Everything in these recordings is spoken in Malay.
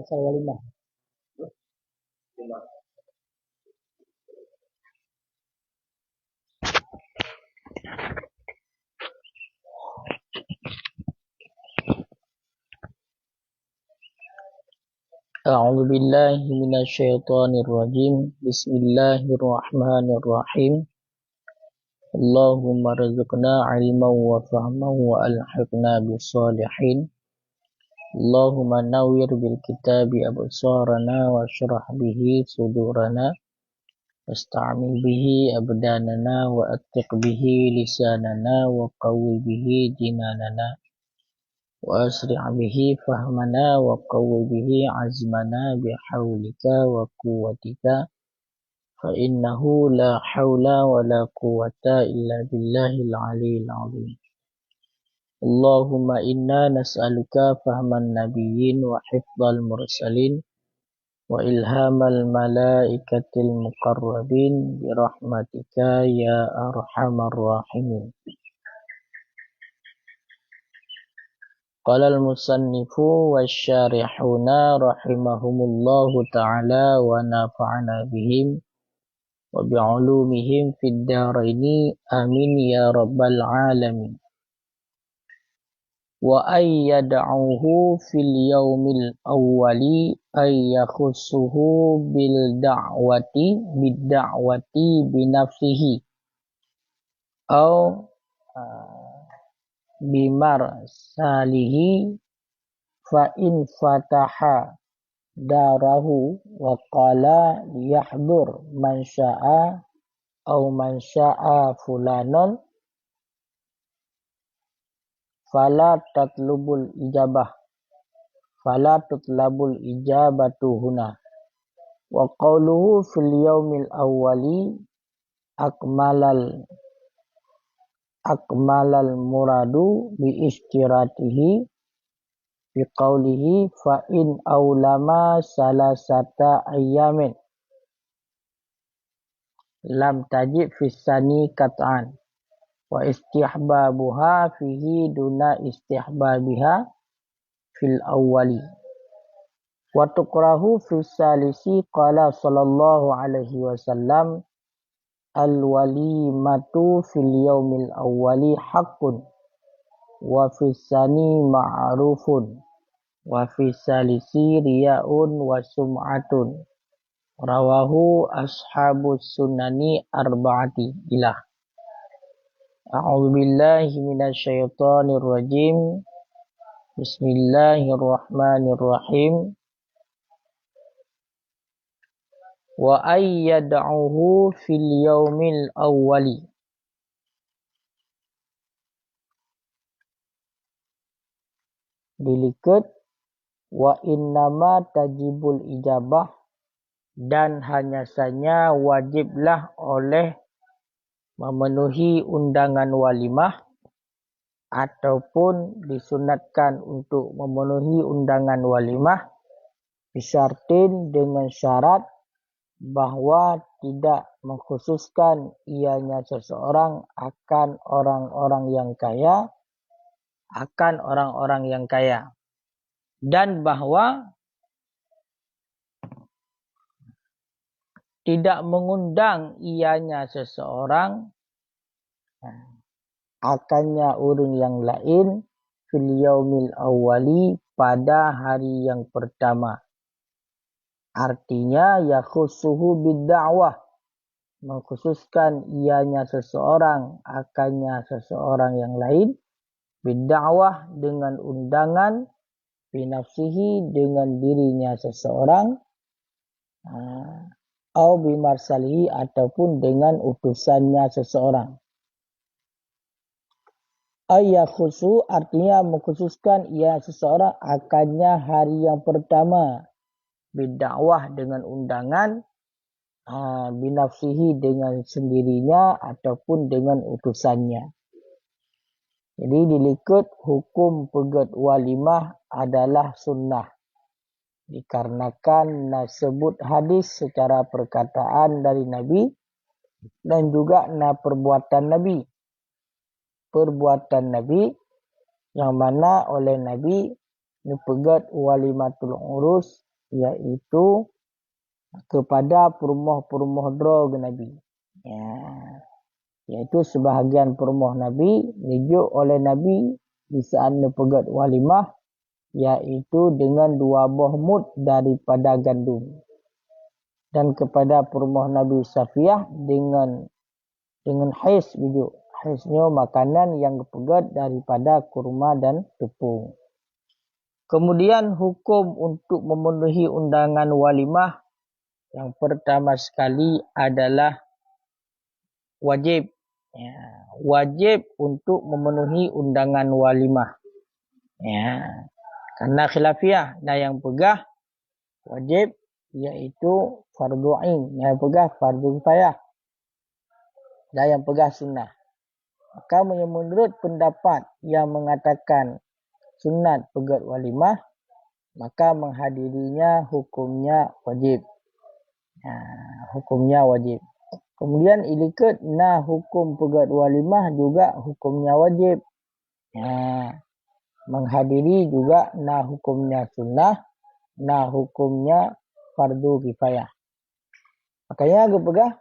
asal walimah. A'udzu billahi minasyaitonir rajim. Bismillahirrahmanirrahim. Allahumma rizqna ilman wa fahman wa alhiqna bis-shalihin. Allahumma nawwir bil kitabi absarana wa shrah bihi sudurana wasta'mil bihi abdanana wa attiq bihi lisanana wa qawwi bihi jinanana wa asri' bihi fahmana wa qawwi bihi azmana bihawlika wa quwwatika fa innahu la hawla wa la quwwata illa billahil aliyyil azim. Allahumma inna nas'aluka fahman nabiyyin wa hifdzal mursalin wa ilhamal malaikatil muqarrabin bi rahmatika ya arhamar rahimin. Qala al-musannifu wasyarihuna rahimahumullahu ta'ala wa nafa'ana bihim wa bi'ulumihim fid daraini amin ya rabbal alamin. Wa ayyad'uhu fil yaumil awwali ayyakhussuhu bil da'wati binafsihi aw bimar salihi fa in fataha darahu wa qala yahdur man sya'a aw man sya'a fulanon fala tatlubul ijabatu huna wa qawluhu fil yaumil awwali akmalal muradu bi istiratihi bi qawlihi fa in awlama salasata ayyamin lam tajib fissani kat'an wa istihbabuha fihi duna istihbabiha fil awwali wa tukrahu fis salisi qala sallallahu alaihi wasallam al walimatu fil yaumil awwali haqqun wa fis sani ma'rufun wa fis salisi riya'un wa sum'atun rawahu ashabus sunani arba'ati ilah. A'udzu billahi minasyaitonir rajim. Bismillahirrahmanirrahim. Wa ayyad'uhu fil yaumil awwali. Dilikat wa innama tajibul ijabah, dan hanya saja wajiblah oleh memenuhi undangan walimah ataupun disunatkan untuk memenuhi undangan walimah bisyartin dengan syarat bahwa tidak mengkhususkan ianya seseorang akan orang-orang yang kaya dan bahwa tidak mengundang ianya seseorang akannya orang yang lain fil yaumil awwali pada hari yang pertama. Artinya yakhussuhu bid-da'wah, mengkhususkan ianya seseorang akannya seseorang yang lain, bid-da'wah dengan undangan, binafsihi dengan dirinya seseorang, au bimarsalihi ataupun dengan utusannya seseorang. Ayyakhusu artinya mengkhususkan ia seseorang akannya hari yang pertama, bidakwah dengan undangan, binafsihi dengan sendirinya ataupun dengan utusannya. Jadi dilikut hukum pegat walimah adalah sunnah. Dikarenakan sebut hadis secara perkataan dari Nabi dan juga perbuatan Nabi. Perbuatan Nabi yang mana oleh Nabi pegat walimatul urus iaitu kepada perumah-perumah drog Nabi. Iaitu sebahagian perumah Nabi dijuk oleh Nabi di saat pegat walimah, iaitu dengan 2 buah mud daripada gandum. Dan kepada perumah Nabi Safiyah dengan hais bijuk. Haisnya makanan yang pegat daripada kurma dan tepung. Kemudian hukum untuk memenuhi undangan walimah yang pertama sekali adalah wajib. Wajib untuk memenuhi undangan walimah. Karena khilafiyah. Dan yang pegah wajib iaitu fardu ain. Yang pegah fardu kifayah. Dan yang pegah sunnah. Maka menurut pendapat yang mengatakan sunat pegat walimah, maka menghadirinya hukumnya wajib. Hukumnya wajib. Kemudian ilikut hukum pegat walimah juga hukumnya wajib. Menghadiri juga hukumnya sunnah, hukumnya fardu kifayah. Makanya aku pegah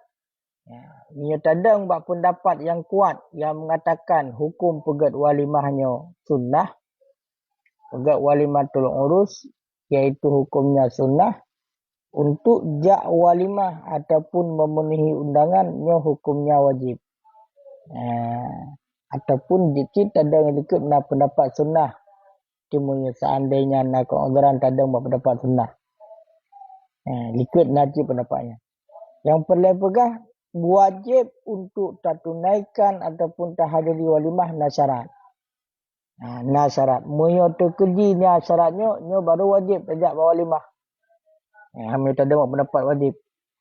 tadang buat pendapat yang kuat yang mengatakan hukum pegat walimahnya sunnah, pegat walimatul urus iaitu hukumnya sunnah, untuk jak walimah ataupun memenuhi undangannya hukumnya wajib. Ataupun dikit tadang ikut pendapat sunnah. Timunya seandainya nak keudran tadang buat pendapat sunnah. Ikut najib pendapatnya. Yang perlu pegah wajib untuk tak tunaikan ataupun tak hadiri walimah nasyarat. Nasyarat. Munyo terkeji ni syaratnya, nyo baru wajib tajak walimah. Munyo tak ada pendapat wajib.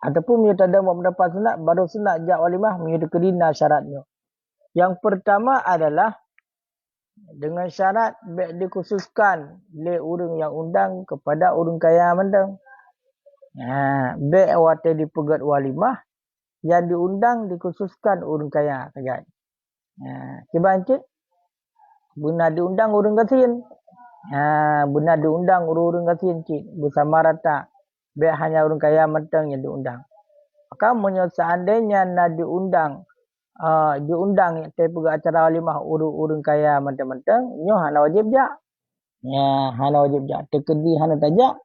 Ataupun munyo tak ada pendapat sunat, baru sunat jak walimah, munyo terkeji nasyaratnya. Yang pertama adalah dengan syarat baik dikhususkan oleh orang yang undang kepada orang kaya mendang. Baik awak di pegat walimah, yang diundang dikhususkan orang kaya saja. Kibancik benar diundang orang kasin. Benar diundang orang kasin cik bersama rata. Baik hanya orang kaya mentang yang diundang. Maka seandainya nak diundang yang pegat acara walimah orang kaya mentang-mentang, nyo hana wajib jak. Hana wajib jak. Terkedi hana tajak.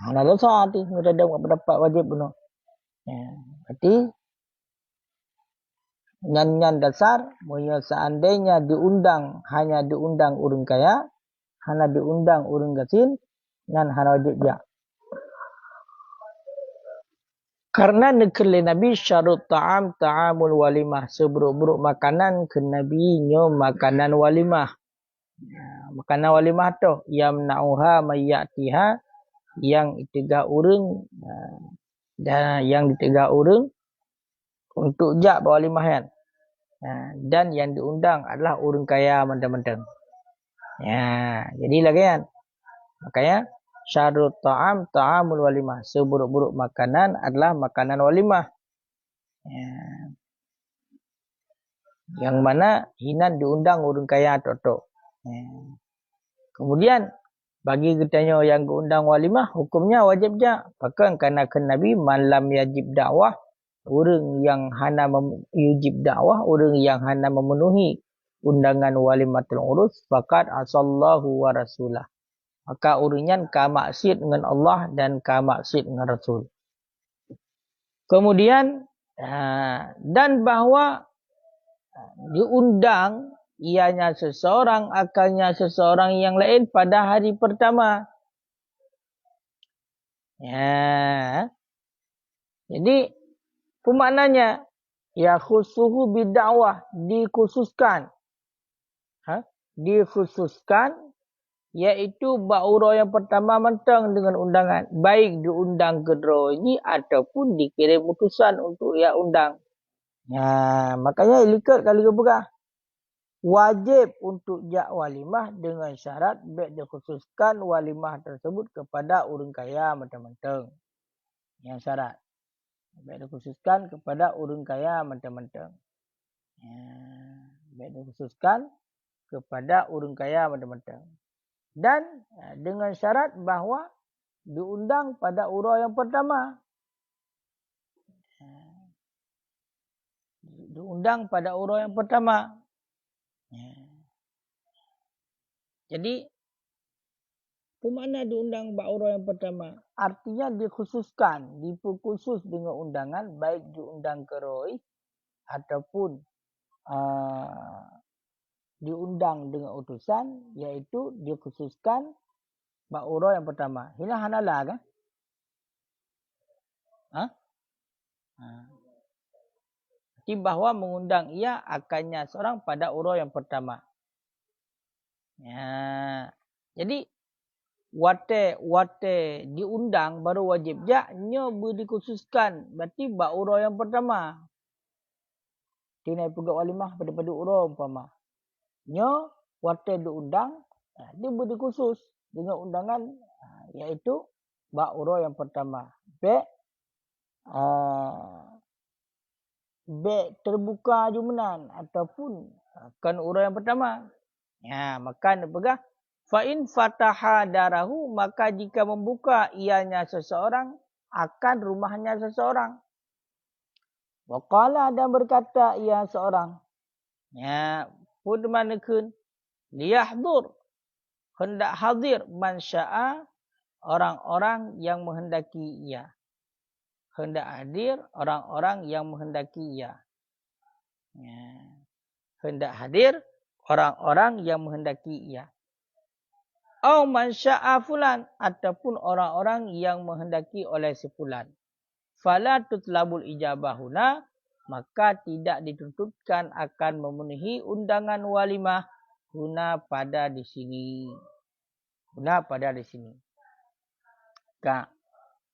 Hana dosa hati. Mereka ada pendapat wajib benar. Berarti nyan dasar seandainya diundang hanya diundang orang kaya, hanya diundang orang gasin, nyan hana wajib jak. Karena negeri Nabi syarut ta'am ta'amul walimah, seburuk-buruk makanan ke Nabi nyo makanan walimah. Makanan walimah tu yamna'uha mayyatiha, yang tiga orang dan yang tiga orang untuk jak walimah kan. Dan yang diundang adalah orang kaya mentang-mentang. Jadi lagi kan. Makanya syarut ta'am ta'amul walimah, seburuk-buruk makanan adalah makanan walimah. Yang mana hinan diundang orang kaya tok. Kemudian bagi kitanya yang diundang walimah hukumnya wajib jak. Bahkan kerana Nabi malam yajib dakwah, orang yang hana yujib dakwah, orang yang hana memenuhi undangan walimatul urus, faqad asallahu wa rasulah. Maka orangnya kamaksiat dengan Allah dan kamaksiat dengan Rasul. Kemudian dan bahawa diundang ianya seseorang, akalnya seseorang yang lain pada hari pertama. Jadi pemaknanya ya khusuhu bidakwah, dikhususkan. Dikhususkan iaitu baura yang pertama mentang dengan undangan, baik diundang kedua ini ataupun dikirim utusan untuk ia undang. Makanya likat kali kepegah wajib untuk jak walimah dengan syarat baik dikhususkan walimah tersebut kepada orang kaya mentang-mentang. Yang syarat baik dikhususkan kepada orang kaya mentang-mentang. Baik dikhususkan kepada orang kaya mentang-mentang. Dan dengan syarat bahawa diundang pada urau yang pertama. Diundang pada urau yang pertama. Jadi, apa makna diundang pada urau yang pertama? Artinya dikhususkan, diperkhusus dengan undangan, baik diundang ke roi ataupun diundang dengan utusan, iaitu dikhususkan pada urau yang pertama. Ini hanalah kan? Jadi bahawa mengundang ia akannya seorang pada urau yang pertama. Jadi wate diundang baru wajib jaknya dikhususkan berarti bak urau yang pertama. Tina pegat walimah pada urau umpama. Nyo wate diundang dia dikhusus dengan undangan iaitu bak urau yang pertama. Bek terbuka jumenan ataupun kan urau yang pertama. Maka dia pegah fa in fataha darahu, maka jika membuka ianya seseorang akan rumahnya seseorang. Wa qala, dan berkata ia seorang. Pun manakeun liyahdur, hendak hadir man syaa, orang-orang yang menghendaki ia. Hendak hadir orang-orang yang menghendaki ia. Hendak hadir orang-orang yang menghendaki ia. Au man syaa fulan, ataupun orang-orang yang menghendaki oleh si fulan. Fala tutlabul ijabahuna, maka tidak dituntutkan akan memenuhi undangan walimah guna pada di sini. Guna pada di sini.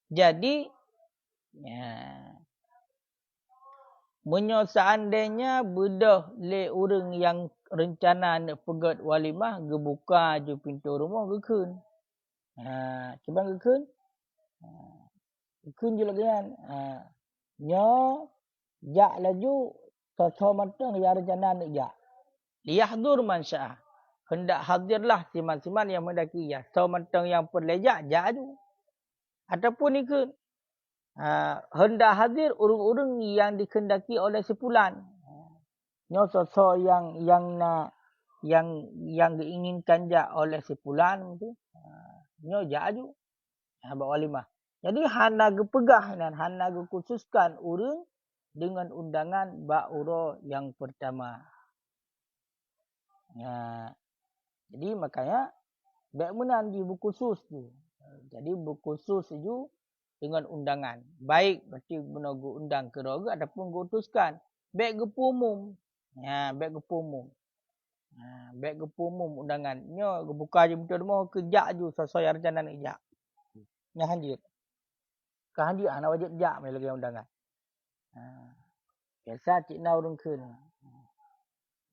Jadi seandainya bedah le orang yang rencana nak pegat walimah gebuka je pintu rumah gekun. Cuba gekun. Gekun je lagian. Nyo jak laju so matang ya rencana nak jak. Liyahdur man syaa. Hendak hadirlah siman-siman yang mendaki ya. So matang yang perlejak jak tu. Ataupun ikut hendak hadir urung-urung yang dikendaki oleh sepulan. Nyo sosok yang diinginkan jak oleh sepulan tu. Nyo jak aju. Bak walimah. Jadi hana gepegah dan hana gekhususkan urung dengan undangan bak urau yang pertama. Jadi makanya baik menan di buku khusus tu. Jadi buku khusus tu dengan undangan. Baik berarti menunggu undang ke roga ataupun diutuskan. Baik gepu umum. Baik gepu umum. Baik gepu umum undangan. Nyo buka je betul mau kejak ju sesuai rencana nak jak. Nya hadir. Ka hadir ana wajib jak mai lagi undangan. Biasa cik na urung keun.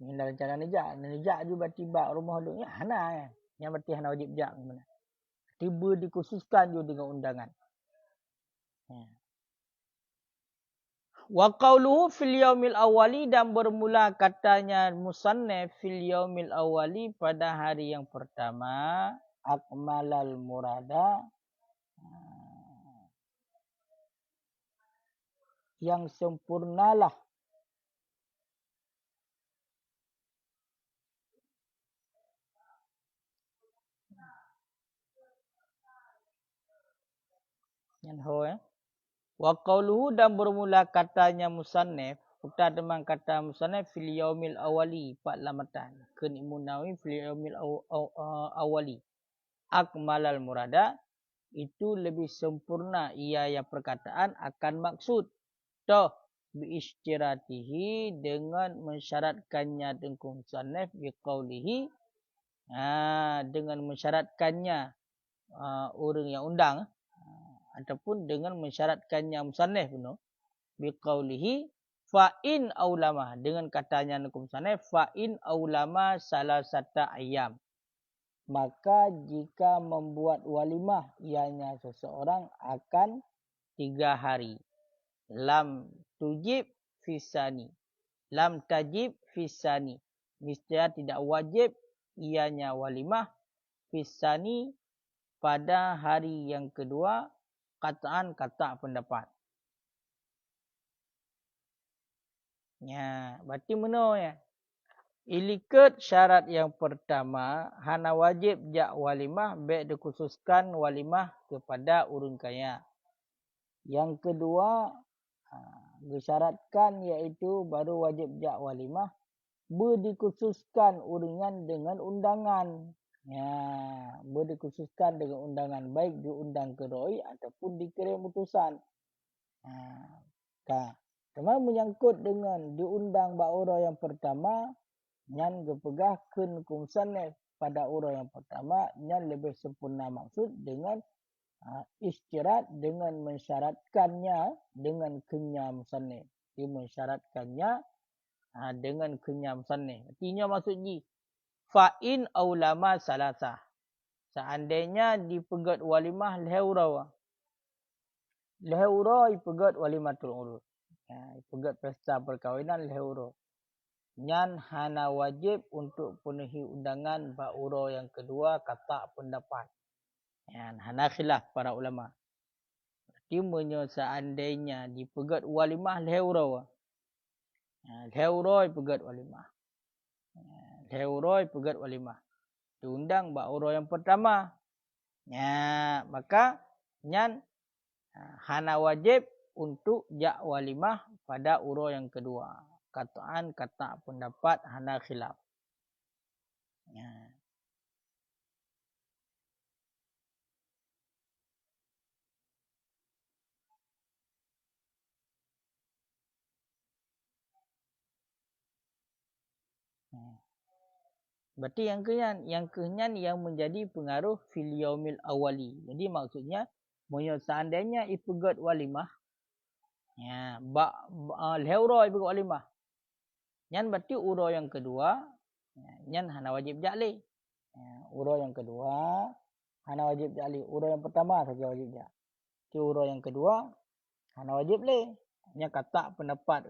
Ni rencana nak jak ju berarti bak rumah duk ya hana. Yang berarti hana wajib jak mana. Tiba dikhususkan ju dengan undangan. Wa qawluhu fil yaumil awwali, dan bermula katanya musannaf fil yaumil awwali pada hari yang pertama, akmalal murada, yang sempurnalah yang ho Wa qawluhu, dan bermula katanya musannaf, kita demang kata musannaf fil yaumil awwali, pak lamatan kun Munawi fil yaumil awwali akmalal murada, itu lebih sempurna ia yang perkataan akan maksud toh biistiratihi, dengan mensyaratkannya dengan musannaf biqaulihi, dengan mensyaratkannya orang yang undang, ataupun dengan mensyaratkannya musannaf puno biqaulihi fa in aulama, dengan katanya nukum musannaf fa in aulama salasata ayyam, maka jika membuat walimah ianya seseorang akan 3 hari. Lam tujib fisani, lam tajib fisani, niscaya tidak wajib ianya walimah fisani pada hari yang kedua, kataan kata pendapat. Ya, berarti mana ya? Ilikut syarat yang pertama, hana wajib jak walimah, baik dikhususkan walimah kepada urun kaya. Yang kedua, disyaratkan iaitu baru wajib jak walimah, berdikhususkan uringan dengan undangan. Ya, berdikhususkan dengan undangan, baik diundang ke roi ataupun dikirim utusan. Cuma menyangkut dengan diundang bak orang yang pertama, nyan gepegah kun kumsan pada orang yang pertama, nyan lebih sempurna maksud dengan isyarat dengan mensyaratkannya dengan kenyam sanne. Dia mensyaratkannya dengan kenyam sanne. Artinya maksudnya fa'in aulama salasah. Seandainya dipegat walimah lehaurawa. Lehaura ipegat walimatul urus. Ipegat pesta perkahwinan lehaura. Nyan hana wajib untuk penuhi undangan bak uro yang kedua kata pendapat. Hana khilaf para ulama. Artinya seandainya dipegat walimah lehaura. Lehaura ipegat walimah. Lehaura ipegat walimah. Diundang bak uro yang pertama. Maka nyan hana wajib untuk jak walimah pada uro yang kedua. Kataan kata pendapat hana khilaf. Berarti yang kenyan yang menjadi pengaruh fil yaumil awali. Jadi maksudnya seandainya ipegat walimah, lehaura ipegat walimah. Nyan berarti uro yang kedua, nyan hana wajib jakli. Uro yang kedua hana wajib jakli. Uro yang pertama saja wajib jak. Ti uro yang kedua hana wajib le. Nya kata pendapat.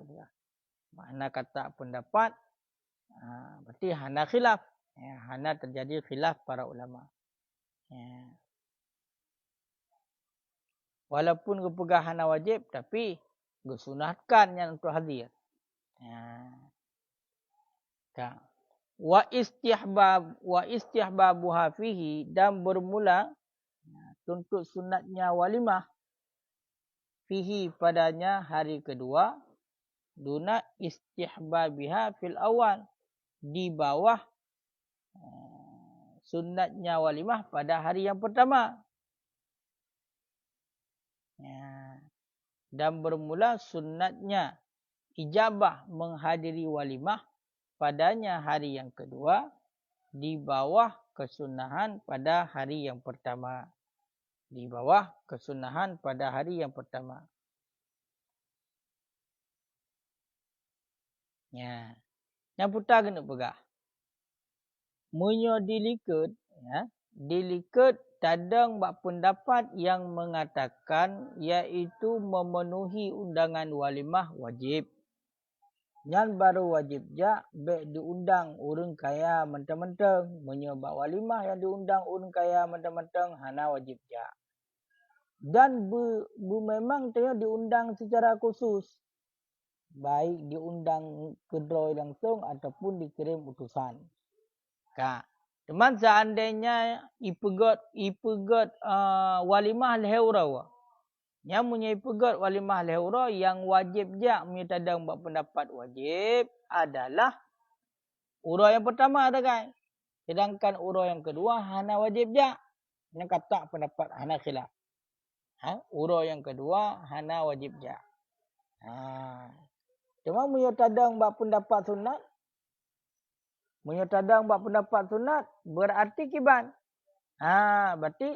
Makna kata pendapat berarti hana khilaf. Hana terjadi khilaf para ulama. Walaupun kepegah hana wajib tapi disunatkan yang untuk hadir. Wa istihbabuha fihi, dan bermula tuntut sunatnya walimah fihi padanya hari kedua, duna istihbabiha fil awal, di bawah sunatnya walimah pada hari yang pertama. Dan bermula sunatnya ijabah menghadiri walimah padanya hari yang kedua, di bawah kesunahan pada hari yang pertama. Di bawah kesunahan pada hari yang pertama. Yang putar kena pegah. Munyo dilikut, dilikut tadang bak pendapat yang mengatakan iaitu memenuhi undangan walimah wajib. Nyan baru wajib jak baik diundang urang kaya mentang-mentang. Munyo bak walimah yang diundang urang kaya mentang-mentang hana wajib jak. Dan memang dia diundang secara khusus. Baik diundang kedroi langsung ataupun dikirim utusan. Teman seandainya ipegat walimah lehaura. Yang punya ipegat walimah lehaura yang wajib jak menyetadang bak pendapat wajib adalah urau yang pertama ada kan. Sedangkan urau yang kedua hana wajib jak. Yang kata pendapat hana khilaf. Urau yang kedua hana wajib jak. Cuma menyetadang bak pendapat sunat. Menyetadang bak pendapat sunat berarti kiban. Berarti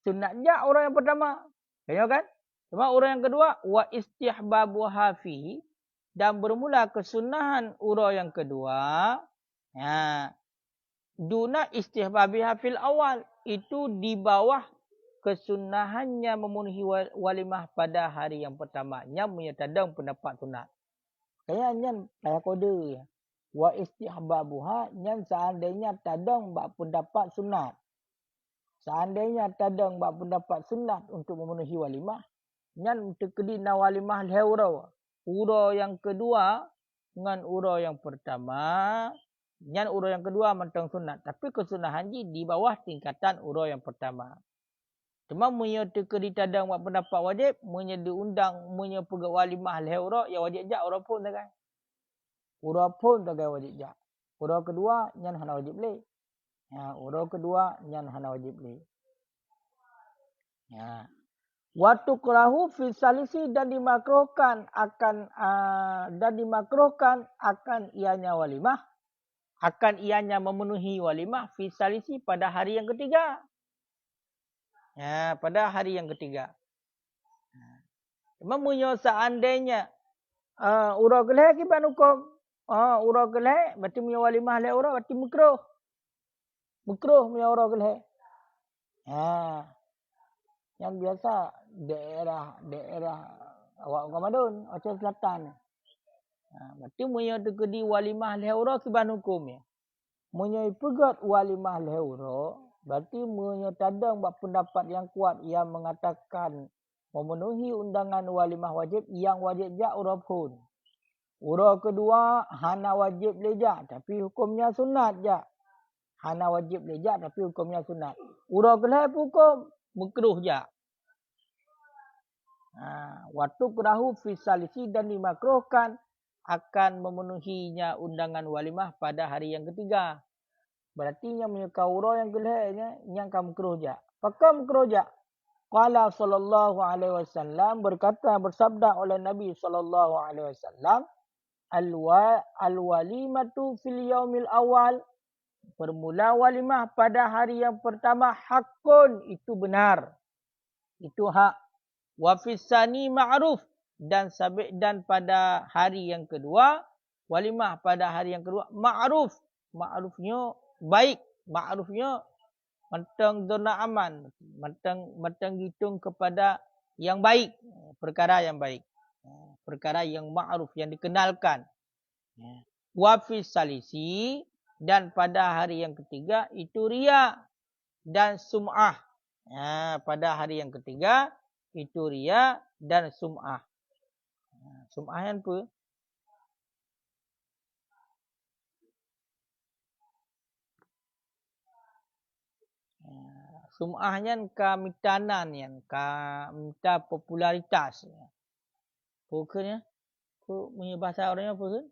sunat jak urau yang pertama. Tengok kan? Cuma urau yang kedua wa istihbabuha fihi, dan bermula kesunahan urau yang kedua. Duna istihbabiha fil awal, itu di bawah kesunahannya memenuhi walimah pada hari yang pertama. Yang menyetadang pendapat sunat. Kayaknya kaya kode ya. Wa istihbabuha nyan seandainya tadang bak pendapat sunat. Seandainya tadang bak pendapat sunat untuk memenuhi walimah, nyan tekedi na walimah leura. Ura yang kedua dengan ura yang pertama, nyan ura yang kedua mentang sunat, tapi kesunahan ji di bawah tingkatan ura yang pertama. Cuma munyo tekedi tadang bak pendapat wajib, munyo diundang, munyo pegak walimah leura, ya wajib jak ura pun tak kan. Ura pun tak wajib jak. Ura kedua nyan hana wajib le. Ya, ura kedua nyan hana wajib le. Ya. Waktu kerahu fi salisi dan dimakruhkan akan ianya walimah, akan ianya memenuhi walimah fi salisi pada hari yang ketiga. Ya, pada hari yang ketiga. Memunyo seandainya ura geleh kiban hukum. Ura geleh berarti munyo walimah le ura berarti makruh. Makruh munyo ura geleh. Ya. Yang biasa daerah awak Ramadan, Aceh Selatan. Berarti munyo tekedi walimah leura kiban hukum ya. Munyo pegat walimah leura, berarti munyo tadang bak pendapat yang kuat yang mengatakan memenuhi undangan walimah wajib yang wajib jak ura pun. Ura kedua hana wajib lejak tapi hukumnya sunat jak. Hana wajib lejak tapi hukumnya sunat. Ura kelih hukum makruh jak. Waktu kerahu fisalisi dan dimakruhkan akan memenuhinya undangan walimah pada hari yang ketiga. Berarti yang menyuka ura yang kelihnya yang kamu makruh jak. Pakam makruh jak. Qala sallallahu alaihi wasallam bersabda oleh Nabi sallallahu alaihi wasallam, al-walimatu fil yaumil awal. Bermula walimah pada hari yang pertama hakun, itu benar. Itu hak. Wa fisani ma'ruf dan pada hari yang kedua walimah pada hari yang kedua ma'ruf. Ma'rufnya baik, ma'rufnya mentang zona aman, mentang hitung kepada yang baik, perkara yang baik. Perkara yang ma'ruf yang dikenalkan. Wa fisalisi dan pada hari yang ketiga itu riya dan sum'ah. Pada hari yang ketiga itu riya dan sum'ah. Sum'ah yang apa? Sum'ahnya kamitanan yang minta popularitas. Pokoknya, punya bahasa orangnya apa kan?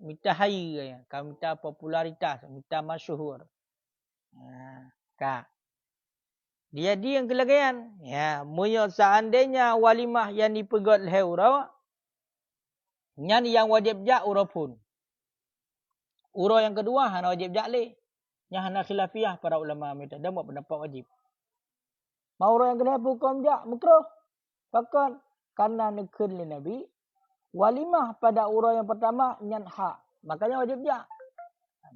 Minta hai ya, minta popularitas, minta masyhur. Dia yang kelagayan. Ya, munyo seandainya walimah yang dipegot leura, nyan yang wajib jak ura pun. Ura yang kedua hana wajib jak le. Yang hana khilafiyah para ulama mereka dan buat pendapat wajib. Mau ura yang kedua hukum jak makruh. Bahkan karena nekun le Nabi, walimah pada ura yang pertama nyan hak. Makanya wajib jak.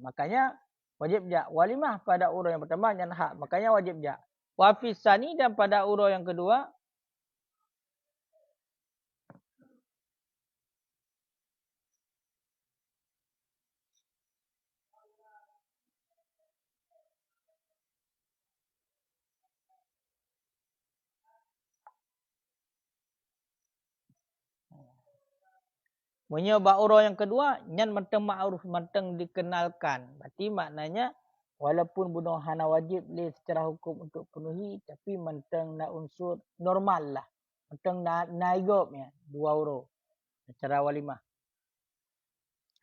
Makanya wajib jak. Walimah pada ura yang pertama nyan hak. Makanya wajib jak. Wafisani dan pada ura yang kedua menyebab ura yang kedua nyan mentang ma'ruf, mentang dikenalkan. Berarti maknanya walaupun bunuh hana wajib le secara hukum untuk penuhi, tapi mentang na unsur normal lah. Mentang naigopnya dua ura secara walimah.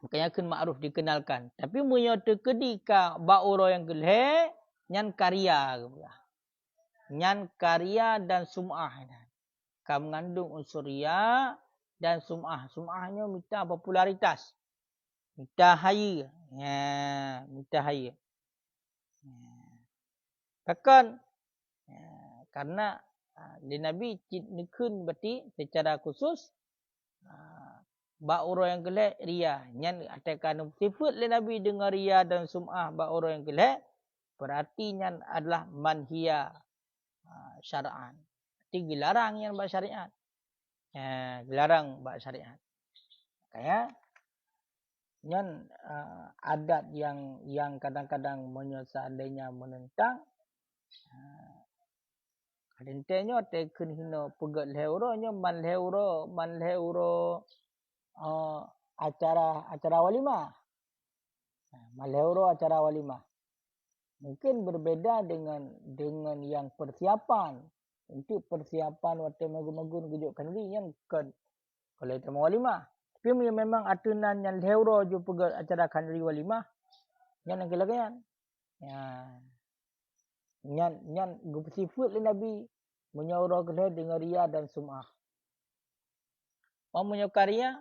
Makanya kun ma'ruf dikenalkan. Tapi munyo tekedi ka ba ura yang geleh nyan karya. Nyan karya dan sum'ah. Ka mengandung unsur riya dan sum'ah. Sum'ahnya minta popularitas. Minta haya. Minta haya. Bahkan karena di Nabi nekun berarti secara khusus ba ura yang geleh riya. Nyan atakan sifat le Nabi dengan riya dan sum'ah ba ura yang geleh, berarti nyan adalah manhiya syar'an. Berarti dilarang yang ba syariat. Dilarang ba syariat. Makanya Nyan adat yang kadang-kadang seandainya menentang kadang-kadangnya tekun hino pegat leuro man leuro acara walimah. Man leuro acara walimah. Mungkin berbeda dengan yang persiapan. Untuk persiapan waktu magun-magun kejutkan diri yang kalau itu mau walimah. Tapi memang aturan yang leuro je pegat acara kandiri walimah. Yang kelagayan. Ya. Nyan sifat le Nabi menyaurah kelih dengan ria dan sum'ah. Orang karya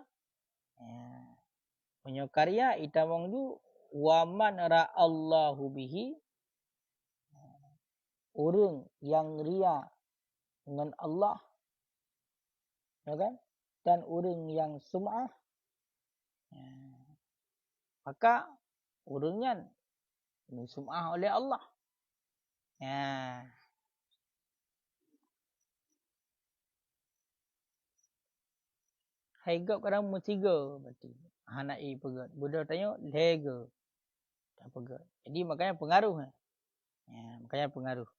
karya itamong ju waman ra'allahu bihi orang yang ria dengan Allah, ya kan? Dan orang yang sum'ah, maka orangnya sum'ah oleh Allah. Haigap kadang musiga berarti. Anak pegat. Budak tanya lega. Tak pegat. Jadi makanya pengaruh. Makanya pengaruh.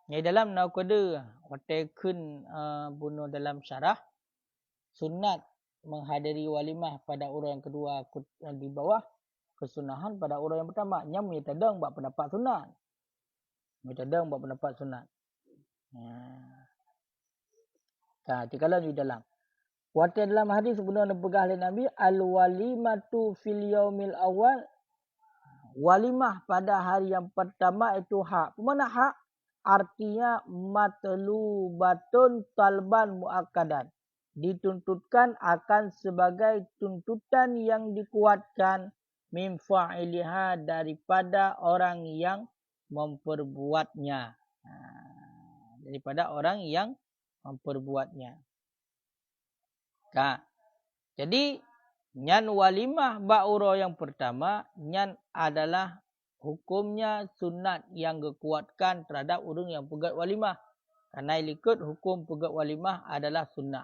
Yang dalam naukada waktu kun bunuh dalam syarah sunat menghadiri walimah pada orang yang kedua yang di bawah, kesunahan pada orang yang pertama. Yang menyetadang buat pendapat sunat. Tikalah di dalam. Waktu dalam hadis sebenarnya pegah oleh Nabi al-walimatu fil yaumil awal. Walimah pada hari yang pertama itu hak. Mana hak? Artinya matlubatun talban muakkadan. Dituntutkan akan sebagai tuntutan yang dikuatkan min fa'iliha daripada orang yang memperbuatnya. Daripada orang yang memperbuatnya. Jadi nyan walimah ba'uro yang pertama nyan adalah hukumnya sunat yang dikuatkan terhadap orang yang pegat walimah. Karena ikut hukum pegat walimah adalah sunnah.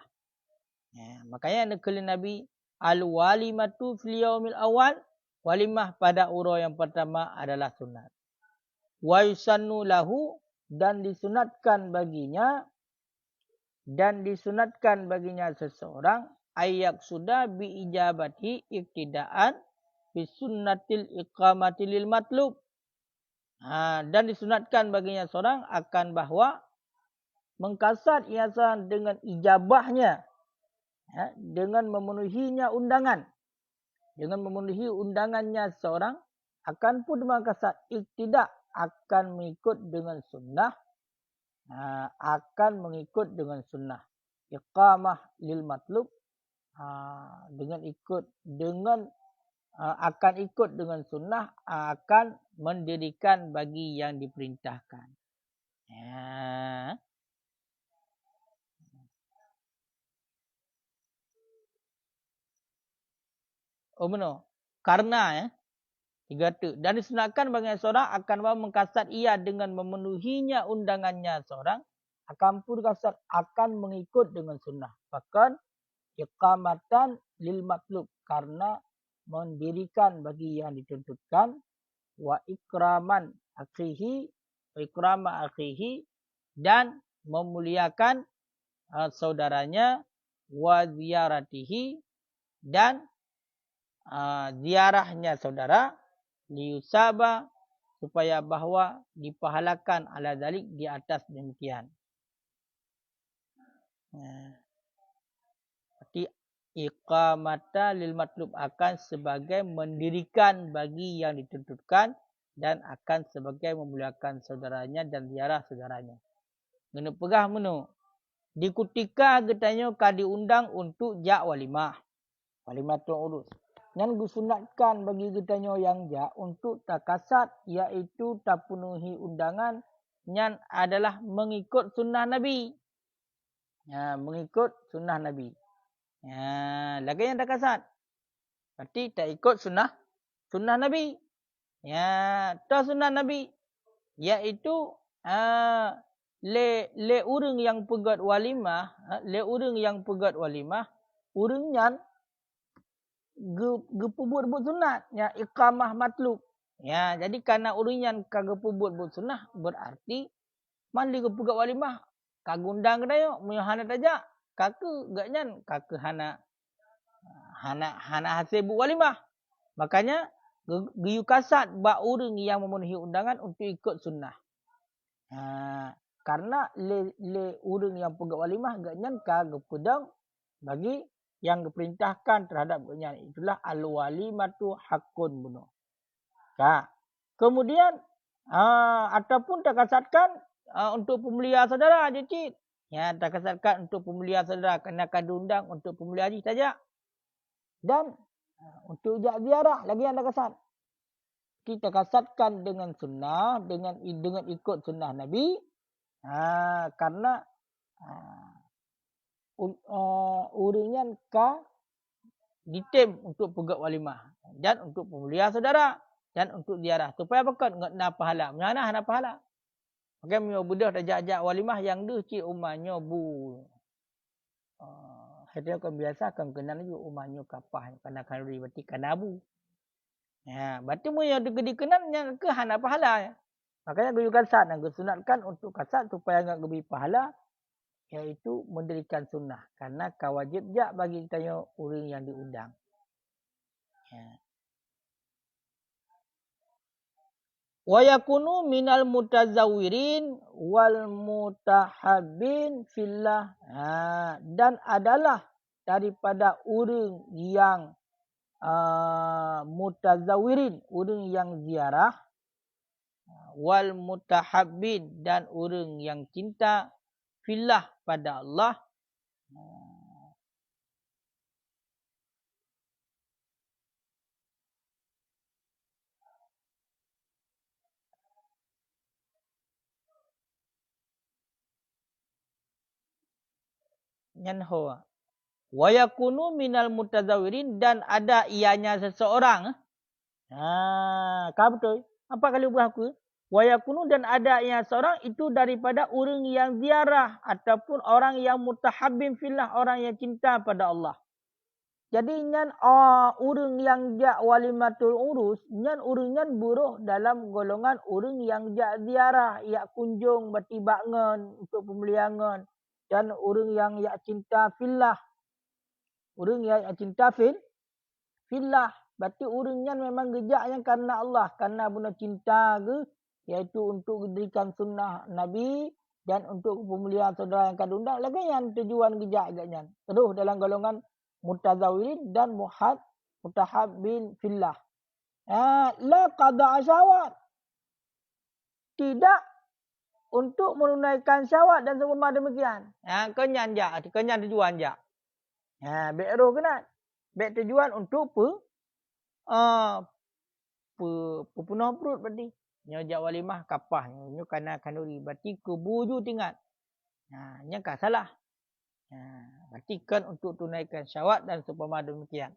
Makanya nekali Nabi al-walimatu fil yaumil awal, walimah pada uro yang pertama adalah sunat. Wa yusannu lahu dan disunatkan baginya seseorang ayak sudah biijabati iktidaan bisunnatil iqamati lil matlub. Dan disunatkan baginya seorang akan bahawa mengkasat iasan dengan ijabahnya, dengan memenuhinya undangan. Dengan memenuhi undangannya seorang akan pun mengkasat iktidak akan mengikut dengan sunnah. Iqamah lil matlub. Akan ikut dengan sunnah, akan mendirikan bagi yang diperintahkan. Oh benar. Karena 3 dan disunatkan bagi seorang akan mengkasat ia dengan memenuhinya undangannya seorang akan pun kasat akan mengikut dengan sunnah. Bahkan iqamatan lil matlub karena mendirikan bagi yang dituntutkan wa ikrama akhihi dan memuliakan saudaranya wa ziyaratihi dan ziarahnya saudara liusaba supaya bahawa dipahalakan ala dalik di atas demikian. Berarti iqamata lil matlub akan sebagai mendirikan bagi yang dituntutkan dan akan sebagai memuliakan saudaranya dan ziarah saudaranya. Guna pegah menu. Di ketika getanya diundang untuk jak walimah. Walimatul urus. Yang disunatkan bagi kitanya yang untuk takasat iaitu tak penuhi undangan yang adalah mengikut sunnah Nabi. Mengikut sunnah Nabi. Lagi yang takasat. Berarti tak ikut sunnah Nabi. Ya, ta sunnah Nabi iaitu le urang yang pegat walimah, urang yang pegat walimah, urang nyan ge buat sunat, ya iqamah matlub. Ya, jadi karena urang nyan kagak buat sunnah berarti mandi ge pegat walimah kagundang kedayo hana tajak kake gak nyan kake hana hasil bu walimah. Makanya giyu kasat ba urang yang memenuhi undangan untuk ikut sunnah. Karena le urang yang pegat walimah gak nyan kagak pedang bagi yang diperintahkan terhadap gak nyan. Itulah al-walimatu hakun bunuh. Kemudian ataupun terkasatkan untuk pemulia saudara jecit. Ya, terkasatkan untuk pemulia saudara kena diundang untuk pemulia haji saja. Dan untuk ziarah lagi yang terkasat. Kita kasatkan dengan sunnah, dengan ikut sunnah Nabi. Karena urangnya ditem untuk pegat walimah dan untuk pemulia saudara dan untuk ziarah supaya bekat ngena pahala. Menyana hana pahala. Maka mio budah tajak walimah yang deh ci umanyo bu. Saya kan biasa kan kenal juga umanyo kapah kana kalori berarti kanabu. Ya, berarti mu yang dikenal yang ke hana pahala ya. Makanya guru kasat dan sunatkan untuk kasat supaya enggak lebih pahala iaitu mendirikan sunnah karena kawajib jak bagi kita orang yang diundang. Ya. Wa yakunu minal mutazawirin wal mutahabbin fillah. Dan adalah daripada orang yang mutazawirin, orang yang ziarah, wal mutahabbin dan orang yang cinta fillah pada Allah. Nyanho. Wa yakunu minal mutazawirin dan ada ianya seseorang. Betul. Apa kalau berlaku? Wa yakunu dan ada ianya seorang itu daripada orang yang ziarah ataupun orang yang mutahabbin fillah, orang yang cinta pada Allah. Jadi nyan orang yang jak walimatul urus, nyan orang nyan buruh dalam golongan orang yang jak ziarah, yak kunjung batibangan untuk pemuliaan. Dan orang yang yak cinta fillah. Orang yang yak cinta fillah. Berarti orang yang memang gejak yang karena Allah. Karena benar cinta ke. Iaitu untuk diberikan sunnah Nabi. Dan untuk pemuliaan saudara yang akan diundang. Lagi yang tujuan gejak agaknya. Terus dalam golongan mutazawirin dan mutahabbin fillah. La qada'a syawat. Tidak untuk menunaikan syawat dan seumpama demikian. Kenyan jak, kenyan tujuan jak. Baik roh kena. Baik tujuan untuk penuh perut berarti. Nyo jak walimah kapah nyo kana kanuri berarti kebuju tinggal. Nya ka salah. Berarti kan untuk tunaikan syawat dan seumpama demikian.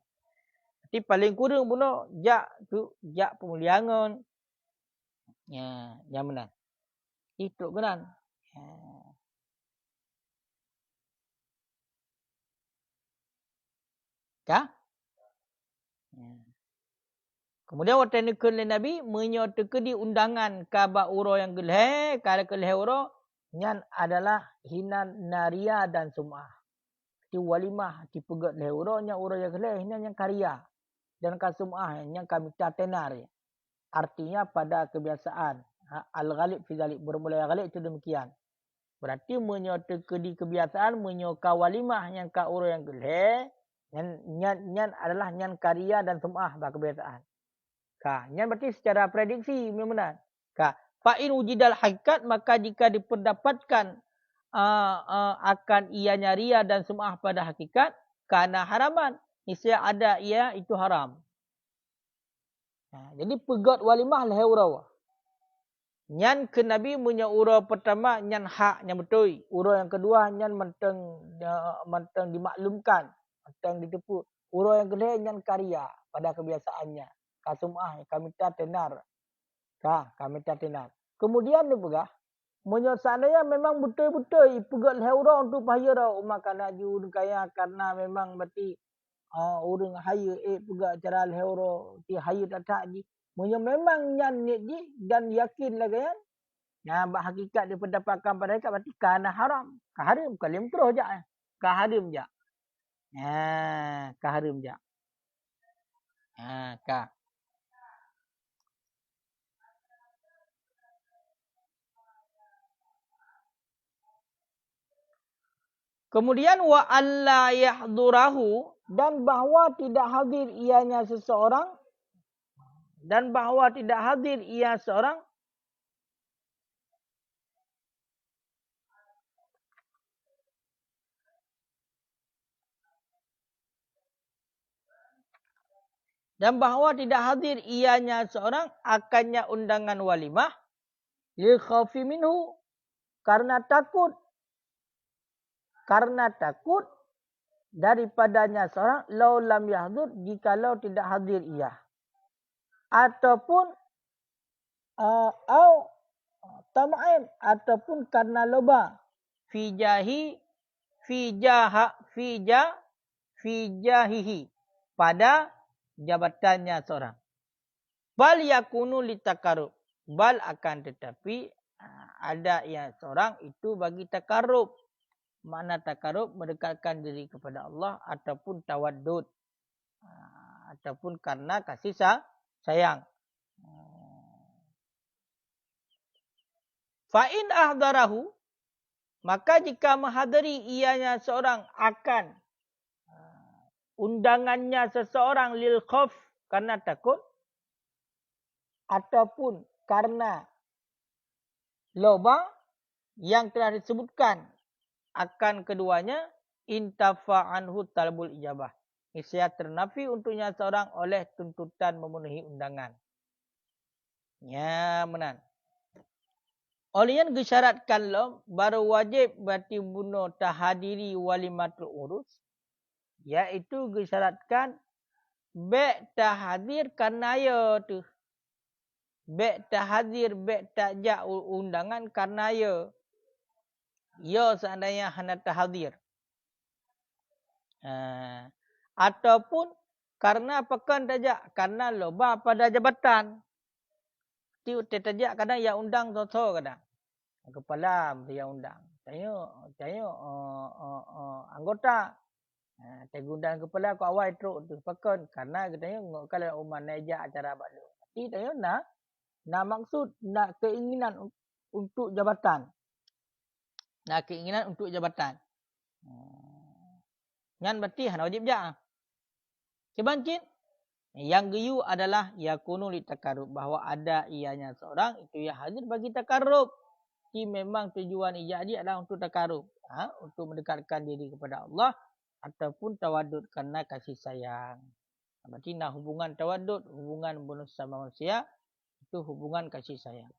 Berarti paling kurang bunuh jak pemuliaan. Yang benar. Itu benar. Kemudian waktu nikah Nabi menyatakan di undangan kaba uro yang geleh, kalau geleh uro nyan adalah hinan naria dan sumah. Di walimah di pegat leh uro nya uro yang geleh hinan yang karya dan kasumah yang kami tenar. Artinya pada kebiasaan al-ghalib fi zalik bermula ghalib itu demikian. Berarti menyatakan di kebiasaan menyoka walimah yang ka uro yang geleh nyan adalah nyan karya dan sumah bah kebiasaan. Yang berarti secara prediksi memang benar. Fa'in wujidal hakikat maka jika diperdapatkan akan ianya ria dan sum'ah pada hakikat karena haraman. Niscaya ada ia itu haram. Jadi pegat walimah lah urau. Nyan ke Nabi punya urau pertama nyan hak yang betul. Urau yang kedua nyan mentang dimaklumkan, mentang ditepuk. Urau yang kedua nyan karya pada kebiasaannya. Kasumah kami tenar Kami tak tindak. Kemudian dia pegah. Seandainya memang betul-betul pegat leher untuk bahaya dah. Makan aju kaya karena memang berarti orang haya pegat cara leher ti haya tak ji. Memang yang ni ji dan yakin lagi kan. Nah, hakikat dia pendapatkan pada mereka berarti kerana haram. Kaharim kalim terus je. Kaharim je. Kaharim je. Kah. Kemudian wa alla yahdurahu dan bahawa tidak hadir ianya seseorang dan bahawa tidak hadir ia seorang dan bahawa tidak hadir ianya seorang akannya undangan walimah li khaufi minhu karena takut daripadanya seorang law lam yahdur jikalau tidak hadir ia ataupun au tama'in ataupun karena loba fi jahihi pada jabatannya seorang. Bal yakunu litakarub. Bal akan tetapi ada yang seorang itu bagi takarub. Makna takarub mendekatkan diri kepada Allah ataupun tawaddud. Ataupun karena kasih sayang. Fa'in ahdarahu. Maka jika menghadiri ianya seorang akan undangannya seseorang lil khauf karena takut ataupun karena loba yang telah disebutkan akan keduanya intafa anhu talabul ijabah. Niscaya ternafi untuknya seorang oleh tuntutan memenuhi undangan. Ya, benar. Olehnya disyaratkan lo baru wajib berarti bunuh tahadiri walimatul urus. Iaitu disyaratkan bek tahadir karena ya tu. Bek tahadir, bek takjak undangan karena ya. Ya seandainya hendak tahadir. Ataupun karena pekan tajak. Karena loba pada jabatan. Ti tajak kadang ya undang so kadang. Kepala dia undang. Tanya anggota. Tegundang kepala aku awal teruk tu pekan. Karena katanya kalau umat najak acara balu. Ti tanya nak maksud nak keinginan untuk jabatan. Ngan berarti hana wajib ja. Kebancin. Yang geyu adalah yakunu li takarrub bahawa ada ianya seorang itu yang hadir bagi takarrub. Ki memang tujuan ijadi adalah untuk takarrub, untuk mendekatkan diri kepada Allah ataupun tawadud karena kasih sayang. Berarti nak hubungan tawadud, hubungan manusia manusia itu hubungan kasih sayang.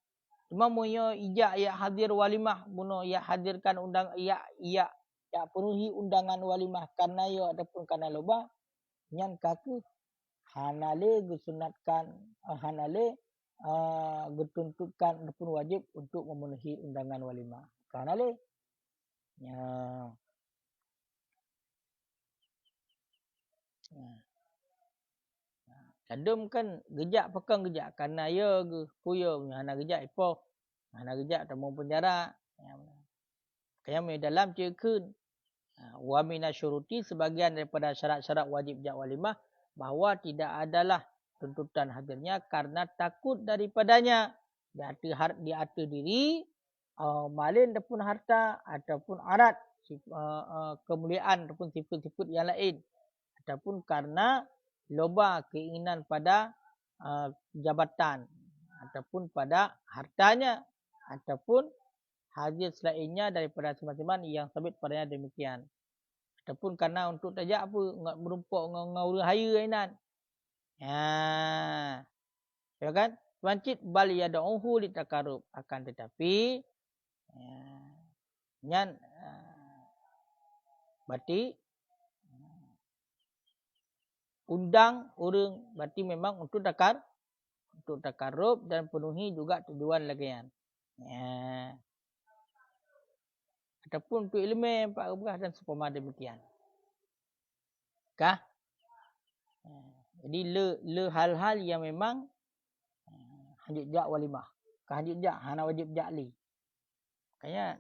Cuma moyo ijak ya hadir walimah, buno ya hadirkan undang ya penuhi undangan walimah karena yo ataupun karena loba nyan kaku hanale disunatkan hanale dituntutkan ataupun wajib untuk memenuhi undangan walimah. Hanale ya. Kadum kan gejak pekan gejak karena ya puyo hana gejak ipo. Hana gejak temu penjara. Kaya me dalam cekun wa minasyuruti sebagian daripada syarat-syarat wajib jak walimah bahawa tidak adalah tuntutan hadirnya karena takut daripadanya diatur diri malin ataupun harta ataupun arat kemuliaan ataupun sifat-sifat yang lain ataupun karena loba keinginan pada jabatan ataupun pada hartanya ataupun hadir selainnya daripada teman-teman yang sabit padanya demikian. Ataupun karena untuk tajak apa merumpuk ngau haya inan. Ya kan? Wancit bal yad'uhu litakarrub akan tetapi nyan berarti undang orang berarti memang untuk untuk takarrub dan penuhi juga tujuan lagian. Ya. Ataupun untuk ilmu Pak Ubah dan seumpama demikian. Kah? Jadi le hal-hal yang memang hanjut jak walimah. Kah hanjut jak hana wajib jak li. Makanya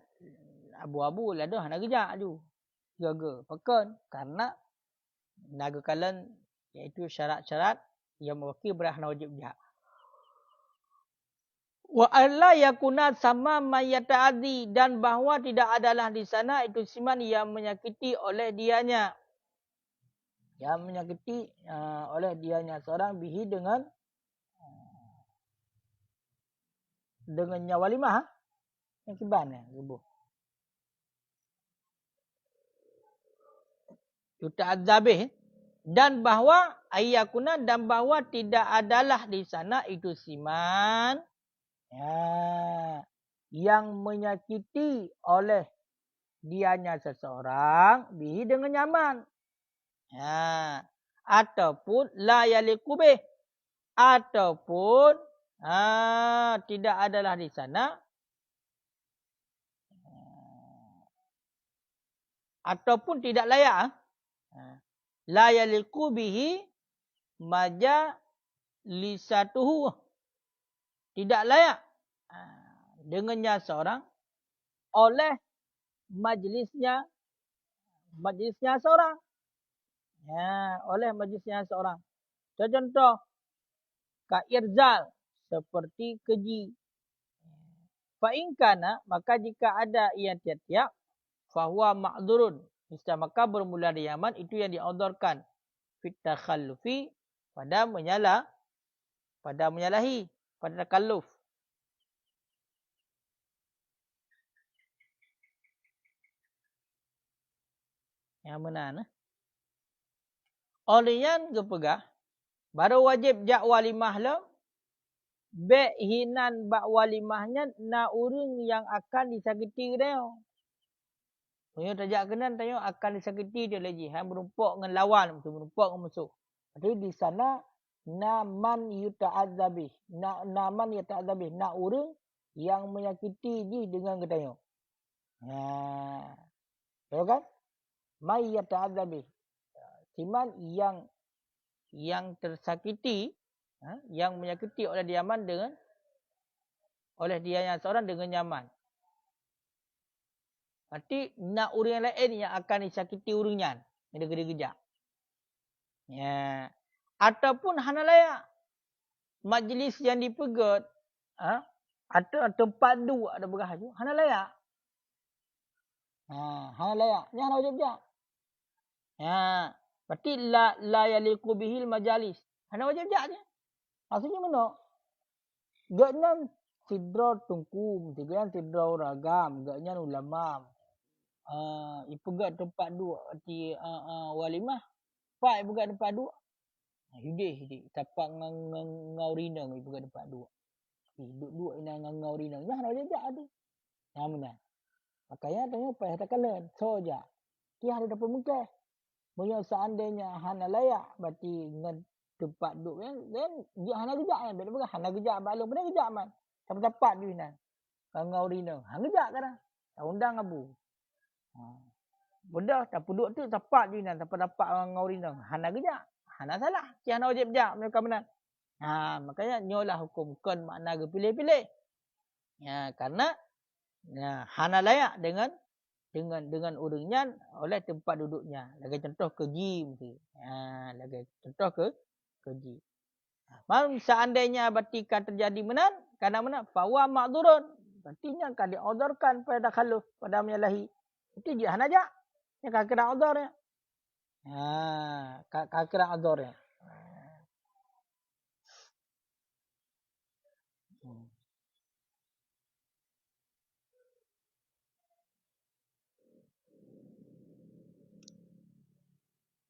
abu-abu lah dah hana gejak tu. Jaga pekan karena naga kalan iaitu syarat-syarat yang mewakili berahna wajib jak. Wa alla yakuna sama mayata'adzi dan bahawa tidak adalah di sana itu siman yang menyakiti oleh dianya. Yang menyakiti oleh dianya seorang bihi dengan nyawa lima. Yang kiban ya, ribu. Yuta'adzabih. Dan bahawa ayyakuna dan bahawa tidak adalah di sana itu siman. Ya, yang menyakiti oleh dianya seseorang bihi dengan nyaman. Ya, ataupun la yalikubih. Ataupun tidak adalah di sana. Ataupun tidak layak. La yaliku bihi maja lisatuhu. Tidak layak dengannya seorang oleh majlisnya seorang. Ya, oleh majlisnya seorang. Contoh ka irzal seperti keji. Fa in kana maka jika ada yang tiap-tiap fahuwa ma'dzurun. Maka bermula di Yaman itu yang diodorkan fit takhallufi pada menyalahi pada takalluf. Yang mana? Olian gepegah baru wajib jak walimah lo be hinan bak walimahnya na urang yang akan disakiti dia. Punya tajak kenan tanya akan disakiti dia lagi. Han berumpak dengan lawan, berumpak dengan musuh. Jadi di sana naman yuta'adzabih. Naman yuta'adzabih. Na urang yang menyakiti dia dengan ketanya. Tahu kan? May yuta'adzabih. Siman yang tersakiti, yang menyakiti oleh diaman dengan oleh dia yang seorang dengan nyaman. Berarti nak orang lain yang akan disakiti orangnya. Yang dia-gejak. Ya. Ataupun hana layak. Majlis yang dipegat. Atau tempat dua ada berhasil. Hana layak. Hana layak. Ini hana wajib jak. Ya. Berarti la yaliku bihil majalis. Hana wajib jak je. Maksudnya mana? Gaknya sidra tungkum. Gaknya sidra ragam. Gaknya ulama. Ipegat tempat dua di walimah. Pak ipegat tempat dua. Hidih. Tapak ngau rinang ipegat tempat dua. Duduk ina ngau rinang. Nah, ada jak ada. Nah, mana? Makanya tanya payah takalan. So je. Dia ada dapat mungkin. Punya seandainya hana layak. Berarti dengan tempat duduk. Dan dia hana gejak kan. Bila hana gejak balung. Benar gejak man. Tempat dia ina. Ngau rinang. Hana gejak kan. Undang abu. Benda tak duduk tu tepat je nan dapat orang ngaurinang. Hana gejak. Hana salah. Ki hana wajib jak mereka benar. Makanya nyolah hukum kon makna ge pilih-pilih. Karena hana layak dengan urangnya oleh tempat duduknya. Lagi contoh keji mesti. Lagi contoh keji. Malam seandainya batika terjadi benar, karena mana? Fawa ma'dzurun. Artinya kan diodorkan pada takalluf, pada menyalahi. Itu dia hana jak. Yang kira odor ya. Kira odor ya.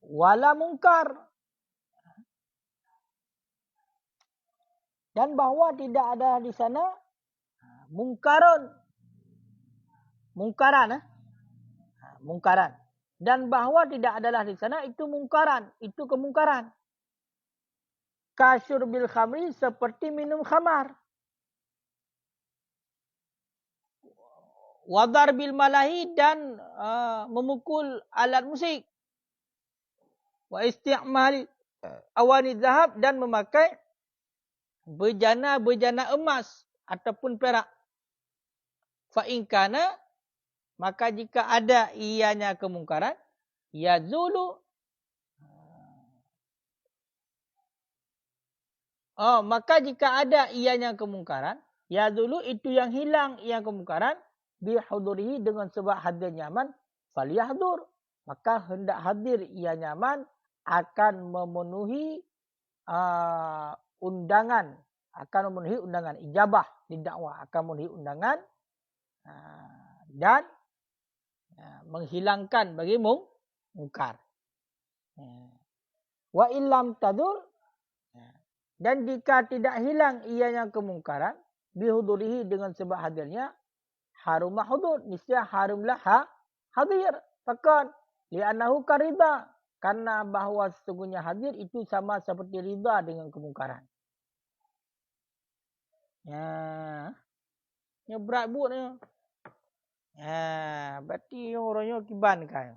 Wala mungkar. Dan bahawa tidak ada di sana mungkaran. Mungkaran. Dan bahawa tidak adalah di sana itu mungkaran. Itu kemungkaran. kasyurbil khamri, seperti minum khamar. Wadar bil malahi, dan memukul alat musik. Wa isti'mal awani zahab, dan memakai bejana-bejana emas ataupun perak. Fa in kana, maka jika ada ianya kemungkaran, yazulu, maka jika ada ianya kemungkaran, yazulu, itu yang hilang ia kemungkaran, bihudurihi, dengan sebab hadir nyaman, faliyahdur, maka hendak hadir ia nyaman, akan memenuhi undangan, ijabah didakwah, akan memenuhi undangan dan menghilangkan bagi mungkar. Wa illam tadur, dan jika tidak hilang ianya kemungkaran, bihudurihi, dengan sebab hadirnya, harumah hudur, niscaya harumlah hadir. Fakon li'annahu karida, karena bahawa sesungguhnya hadir itu sama seperti rida dengan kemungkaran. Ya berat buat ni. Berarti orangnya kiban kan.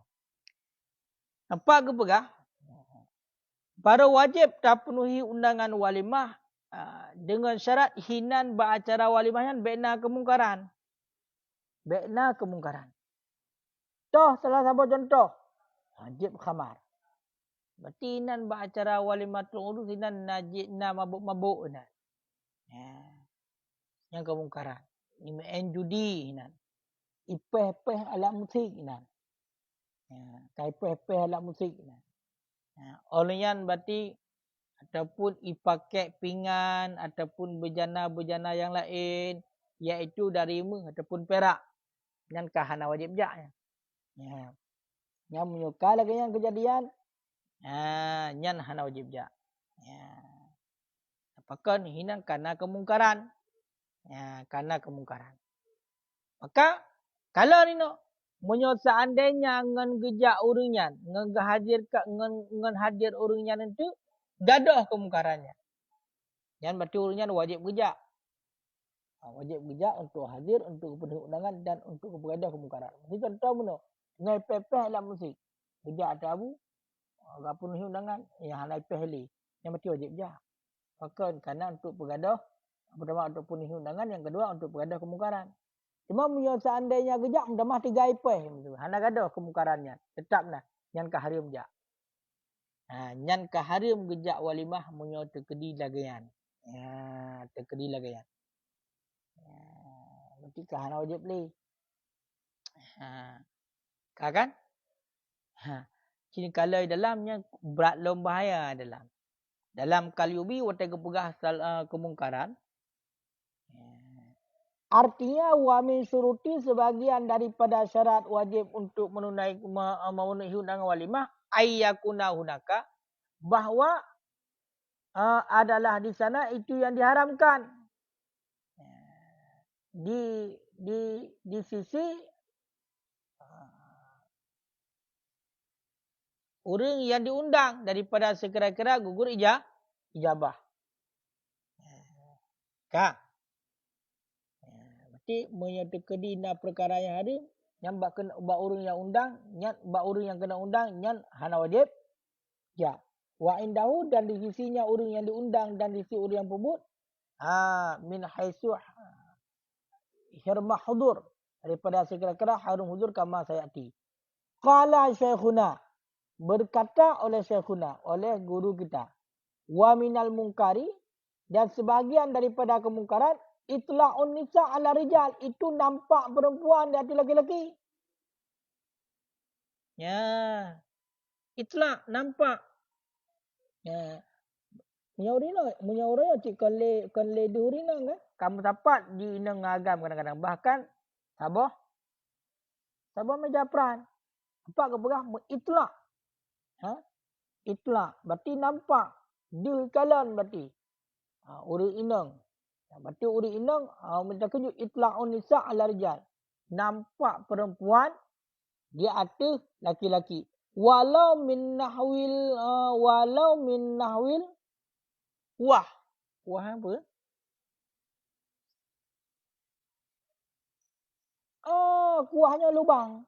Nampak ke pegah? Para wajib tak penuhi undangan walimah dengan syarat hinan beracara walimahnya bina kemungkaran. Bina kemungkaran. Toh salah satu contoh. Wajib khamar. Berarti hinan beracara walimatul urus, hinan najib na mabuk-mabuk hinan. Yang kemungkaran. Ini main judi hinan. Ipeh-peh alat musik hinan. Kaipeh-peh alat musik hinan. Olehnya berarti ataupun ipakai pinggan ataupun bejana-bejana yang lain, iaitu dari emas ataupun perak, dan kahana wajib jak. Yang menyuka lagi yang kejadian, nyan hana wajib jak. Apakah hinan karena kemungkaran? Karena kemungkaran. Maka kalau ni no, munyo seandainya ngan gejak urunyan, ngan hadir urunyan itu gadah kemungkarannya. Yang berarti urunyan wajib gejak. Wajib gejak untuk hadir, untuk penuhi undangan dan untuk bergadah kemungkaran. Ini contoh mana? Ngai pepeh dalam musik. Gejak atau abu, gak penuhi undangan, yang halai pehli. Yang berarti wajib gejak. Maka kerana untuk bergadah, pertama untuk penuhi undangan, yang kedua untuk bergadah kemungkaran. Cuma punya seandainya gejak, mah 3 ipeh. Hana gadah kemungkarannya. Tetap nah. Nyan kaharim jak. Nyan kaharim gejak walimah punya terkedi lagayan. Terkedi lagayan. Berarti kahana wajib beli. Kan? Sini kalau dalamnya berat lom bahaya dalam. Dalam kalyubi watai kepegah kemungkaran. Artinya wa min syuruti, sebagian daripada syarat wajib untuk memenuhi undangan walimah, ayyakuna hunaka, bahawa adalah di sana itu yang diharamkan. Di sisi orang yang diundang daripada sekira-kira gugur ijabah. Kak. Berarti menyatakan na perkara yang ada, yang bak orang yang undang, nyat bak orang yang kena undang, nyat hana wajib. Ya. Wa indahu, dan di sisinya orang yang diundang dan di sisi orang yang pemut, min haitsu hirmah hudur, daripada sekira-kira harum hudur kama sayati. Qala syekhuna, berkata oleh syekhuna, oleh guru kita, wa minal mungkari, dan sebahagian daripada kemungkaran, itla'un nisa ala rijal, itu nampak perempuan di hati laki-laki. Itla' nampak. Punya orang cik kan le diurina kan? Kamu dapat di inang ngagam kadang-kadang, bahkan sabah mejapran. Nampak ke berah itla'. Itla', berarti nampak di kalan berarti. Uri inang. Berarti uri inang minta kejut itla'un nisa' ala rijal. Nampak perempuan di atas laki-laki. Walau min nahwil Kuah. Kuah apa? Oh, kuahnya lubang.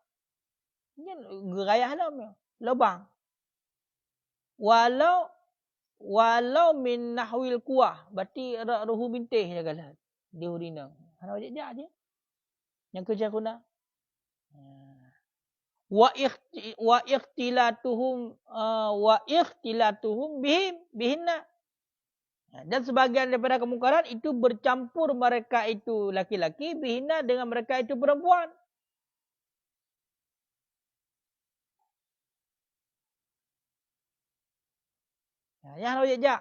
Ini gerayah dalam. Lubang. Walau min nahwil kuah. Berarti ruhu bintih je kalau. Dia urina. Hana wajib je. Yang kerja kuna. Wa ikhtilatuhum bihinna. Dan sebagian daripada kemungkaran itu bercampur mereka itu laki-laki bihinna dengan mereka itu perempuan. Yang wajib je.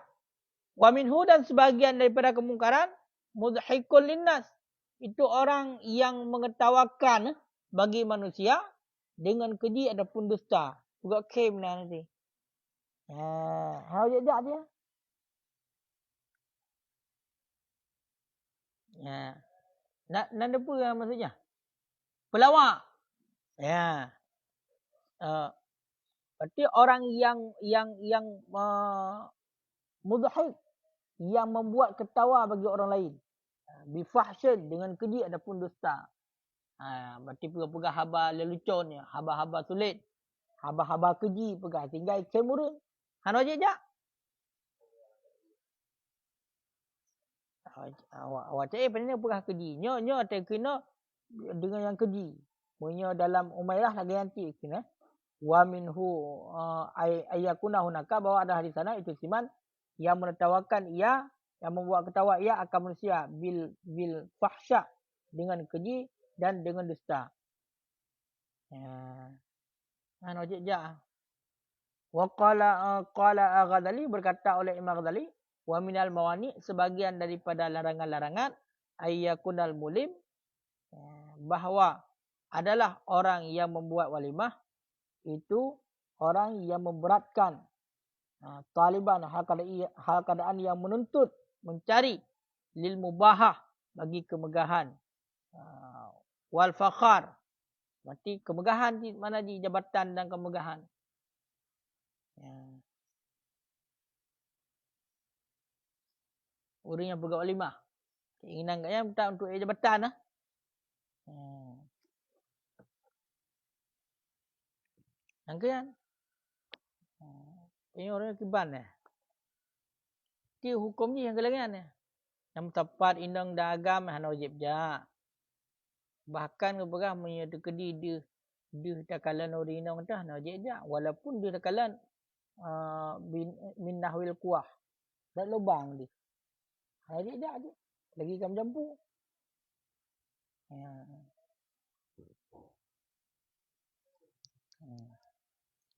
Wa minhu dan sebagian daripada kemungkaran mudhikul linnas. Itu orang yang mengetawakan bagi manusia dengan keji ataupun dusta. Juga kem nanti. How je dia. Nak apa yang maksudnya? Pelawak. Ya. Berarti orang yang mudhik, yang membuat ketawa bagi orang lain. Bifahsyin dengan keji ataupun dusta. Berarti pegang haba lelucon, haba-haba sulit. Haba-haba keji pegang tinggal cemurun. Han wajib je. Awak cakap pada pegang keji. Nyo tak kena dengan yang keji. Punya dalam Umairah lagi nanti kena. Wa minhu ayyakuna hunaka, bahwa ada di sana itu siman yang menertawakan ia, yang membuat ketawa ia akan manusia bil fahsya, dengan keji dan dengan dusta. Wajib je. Wa qala Ghazali, berkata oleh Imam Ghazali, wa minal mawani, sebagian daripada larangan-larangan, ayyakunal mulim, bahawa adalah orang yang membuat walimah itu orang yang memberatkan taliban, hal keadaan yang menuntut, mencari lil mubahah, bagi kemegahan, wal fakhar, berarti kemegahan di mana, di jabatan dan kemegahan. Orang yang pegang walimah, keinginan katnya minta untuk jabatan lah. Yang kan? Ini orang yang kiban lah. Dia hukumnya yang kelangan lah. Yang tepat indang dagam hana wajib je. Bahkan keberah menyatu kedi dia takalan orang indang dah hana wajib je. Walaupun dia takalan min nahwil kuah. Dan lubang dia. Hana wajib je dia. Lagi kamu campur.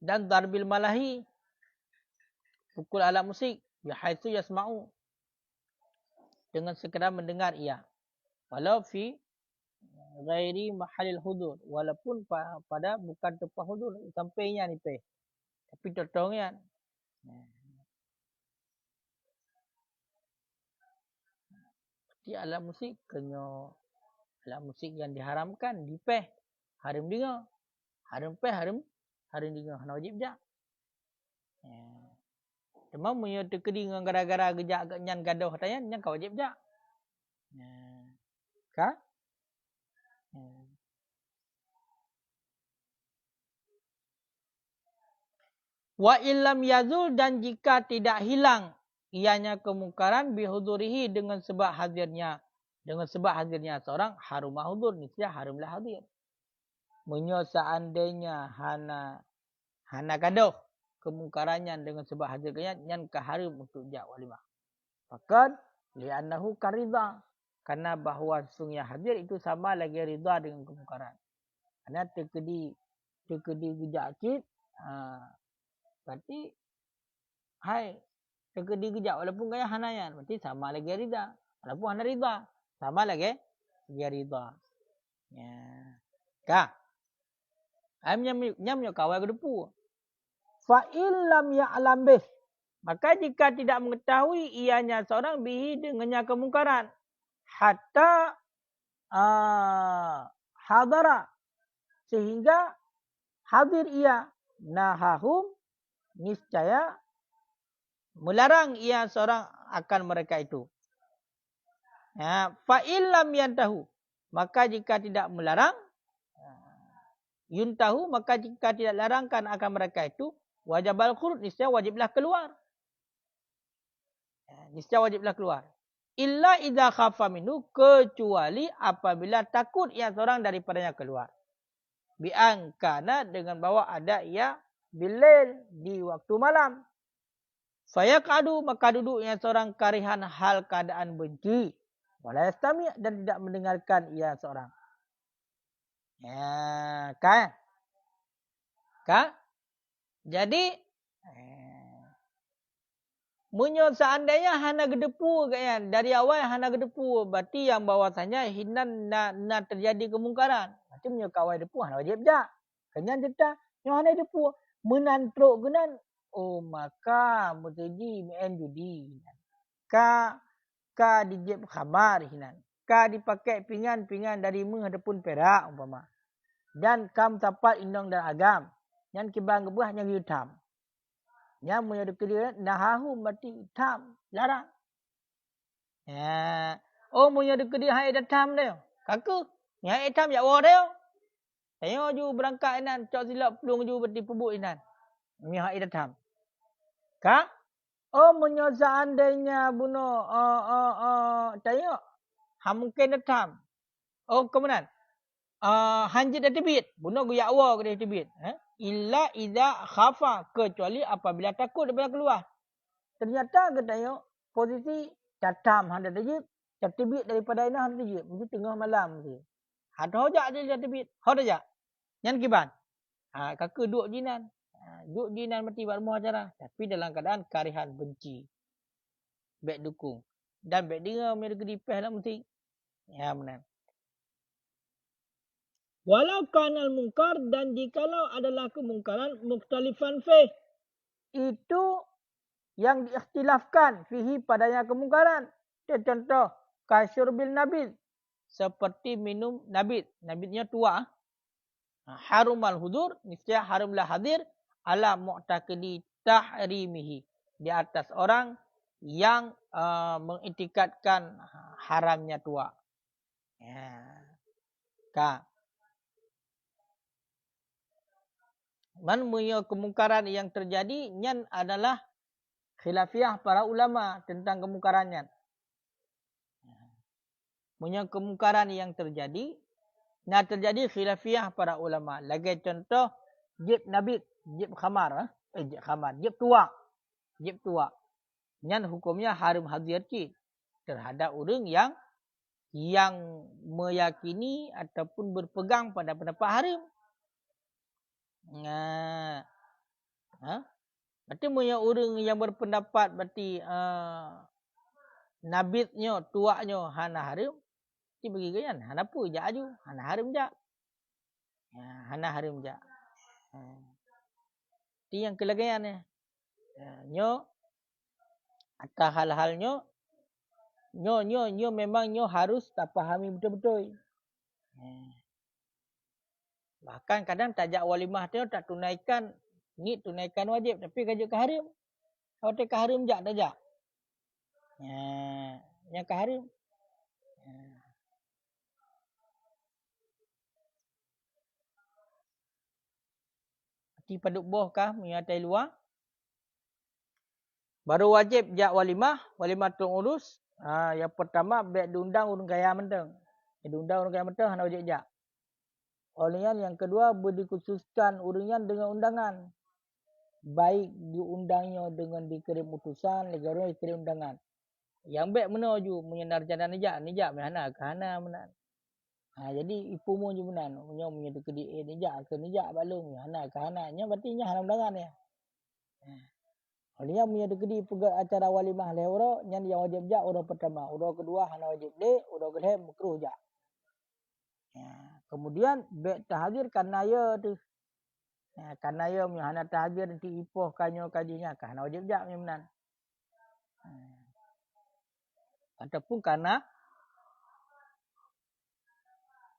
Dan darbil malahi, pukul alat musik, bihaitsu yasma'u, dengan sekadar mendengar ia, walau fi ghairi mahalil hudur, walaupun pada bukan tempat hudur, sampainya ni pe, tapi totongnya. Jadi alat musik kena alat musik yang diharamkan di pe, haram dengar, haram pe, haram dengar, hana wajib je. Cuma punya terkedi dengan gara-gara gejak nyan gaduh katanya, nyan kau wajib je. Ka? Wa illam yazul, dan jika tidak hilang ianya kemungkaran bihudurihi, dengan sebab hadirnya, seorang, harumah hudur, niscaya harumlah hadir. Menyo seandainya hana gaduh kemungkarannya dengan sebab hadirnya, nyan keharum untuk jak walimah. Faqad li'annahu karidha, karena bahawa sesungguhnya hadir itu sama lagi ridha dengan kemungkaran. Karena terkedi gejak akid, berarti terkedi gejak walaupun kaya hanayan, berarti sama lagi ridha. Walaupun hana ridha, sama lagi ridha. Kah? Nyam kawai kedepu. Fa illam ya'lam bih, maka jika tidak mengetahui ianya seorang bihi dengannya kemungkaran, hatta hadara, sehingga hadir ia, nahahum, niscaya melarang ia seorang akan mereka itu. Fa illam yantahu, maka jika tidak melarang, yuntahu, maka jika tidak larangkan akan mereka itu, wajibal khuruj, niscaya wajiblah keluar. Niscaya wajiblah keluar. Illa idza khafa minhu, kecuali apabila takut ia seorang daripadanya keluar. Biangkana, dengan bawa ada ia bilail, di waktu malam. Fayaqadu, maka duduk ia seorang karihan hal keadaan benci. Wala yastami, dan tidak mendengarkan ia seorang. Kan? Jadi munyo seandainya hana gedepu kan, dari awal hana gedepu, berarti yang bahwasanya hinan na terjadi kemungkaran. Berarti munyo kawai depu hana wajib jak. Kenyan cerita nyo hana depu menantruk genan, oh maka mutaji main judi. Ka dijeb khamar hinan. Ka dipakai pingan-pingan dari meng adapun perak umpama. Dan kam tapat indong dan agam. Yang kibang gebuah yang yutam. Yang menyaduk dia nahahu mati hitam. Larang. Oh menyaduk dia hai datam dia. Kaku. Yang hitam ya war dia. Tengok ju berangkat inan. Cok silap pelung ju berdi pebuk inan. Ini hai datam. Ka? Oh menyaduk seandainya bunuh. Tengok. Mungkin datam. Oh kemudian. Hanjit dah tebit. Bunuh guyak war ke dia tebit. Illa idza khafa, kecuali apabila takut daripada keluar. Ternyata katanya posisi catam hendak tejib, tertebit daripada ina hendak tejib. Mesti tengah malam tu. Ada hojak dia tebit. Hod aja. Nyan kiban. Kakak duduk jinan. Duduk jinan mati buat rumah acara, tapi dalam keadaan karihan benci. Baik dukung. Dan baik dengar mereka dipeh lah mesti. Ya benar. Walau kanal mungkar, dan jikalau adalah kemungkaran mukhtalifan fih, itu yang diikhtilafkan fihi padanya kemungkaran. Contoh kasyurbil nabid, seperti minum nabid. Nabidnya tua. Harumal hudur, niscaya harumlah hadir ala mu'taqidi tahrimihi, di atas orang yang mengiktikadkan haramnya tua. Man punya kemungkaran yang terjadi nyan adalah khilafiyah para ulama tentang kemungkarannya. Punya kemungkaran yang terjadi khilafiyah para ulama. Lagi contoh jib nabit, jib khamar, jib tua. Nyan hukumnya haram hadir terhadap orang yang meyakini ataupun berpegang pada pendapat haram. Berarti punya orang yang berpendapat berarti nabitnya, tuaknya hana haram. Ti bagi kan hana apa jak aju, hana haram jak. Hana haram jak. Ti yang kelegayan ni. Nyo atas hal-halnya nyo memang nyo harus tak fahami betul-betul. Bahkan kadang tajak walimah tu tak tunaikan, ni tunaikan wajib tapi kajuk ke haram. Kalau tak ke haram jak tajak. Yang ke haram. Di paduk boh kah menyatai luar. Baru wajib jak walimah tu urus. Yang pertama baik diundang urang kaya menteng. Diundang urang kaya menteng hana wajib jak. Olehnya yang kedua berdikhususkan urangnya dengan undangan. Baik diundangnya dengan dikirim utusan, legarnya dikirim undangan. Yang baik menuju menyenarjana nijak mana kana menan. Jadi ipu mu je menan, nyo menyetu ke di nijak balung hana kana nya berarti nya hana undangan ya. Olehnya menyetu ke di pegat acara walimah lewro nya yang wajib jak urang pertama, urang kedua hana wajib de, urang kedua makruh jak. Kemudian baik tahdir karena ya tu. Karena ya hana tahdir nanti ipoh kanyo kajinya hana wajib jak menan. Ataupun karena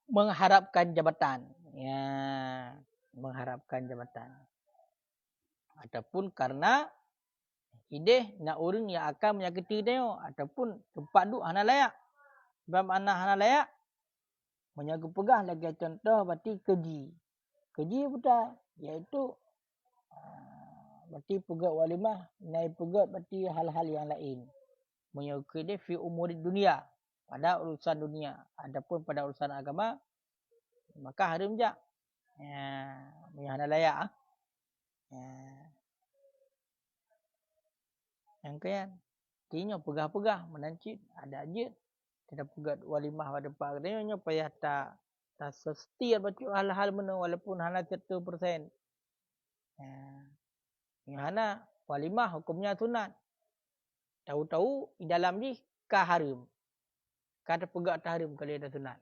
mengharapkan jabatan. Mengharapkan jabatan. Ataupun karena ideh nak orang yang akan menyakiti dia ataupun tempat duduk hana layak. Sebab mana hana layak? Menyaga pegah lagi contoh berarti keji. Keji betul iaitu berarti pegat walimah, naik pegat berarti hal-hal yang lain. Menyaga dia fi umur dunia, pada urusan dunia. Adapun pada urusan agama maka haram je. Hana layak yang kian tinyo pegah-pegah menancit ada je tidak pegat walimah pada pak katanya payah tak setia betul hal-hal mana walaupun hana 1%. Yang hana walimah hukumnya sunat. Tahu-tahu di dalam ni haram. Kata pegat haram kalau ada sunat.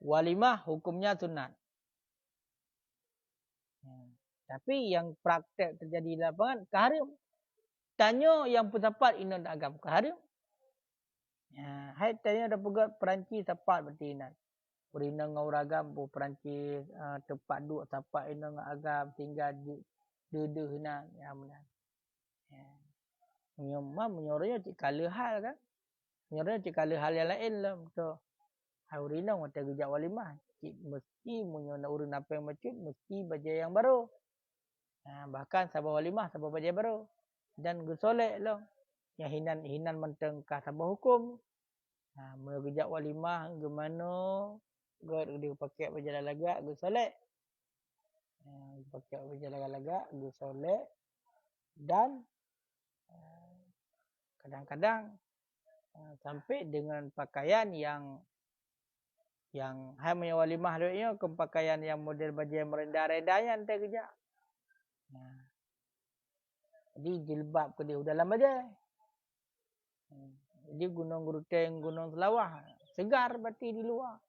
Walimah hukumnya sunat. Tapi yang praktek terjadi di lapangan haram. Tanya yang pendapat ini tak agam haram. Hai tanya ada pegat Perancis sapat berarti inat. Berina ngau ragam bu Perancis tempat duduk sapat ina ngau agam tinggal duduk hina yang benar. Menyoranya cik kala hal kan. Menyoranya cik kala hal yang lain lah. Betul. Hai urina ngata gejak walimah. Cik mesti menyorana urun apa yang macam mesti baca yang baru. Bahkan sabar walimah sabar baca baru. Dan gusolek lah. Yang hinan menteng ka sabar hukum. Menggejak walimah gimana dia pakai berjalan lagak gusolek. Pakai berjalan lagak gusolek. Dan kadang-kadang sampai dengan pakaian yang hai punya walimah dia ke pakaian yang model baju yang merendah-rendah yang tak kejak. Jadi jilbab ke dia dalam aja. Jadi gunung guruteng, gunung selawah segar berarti di luar.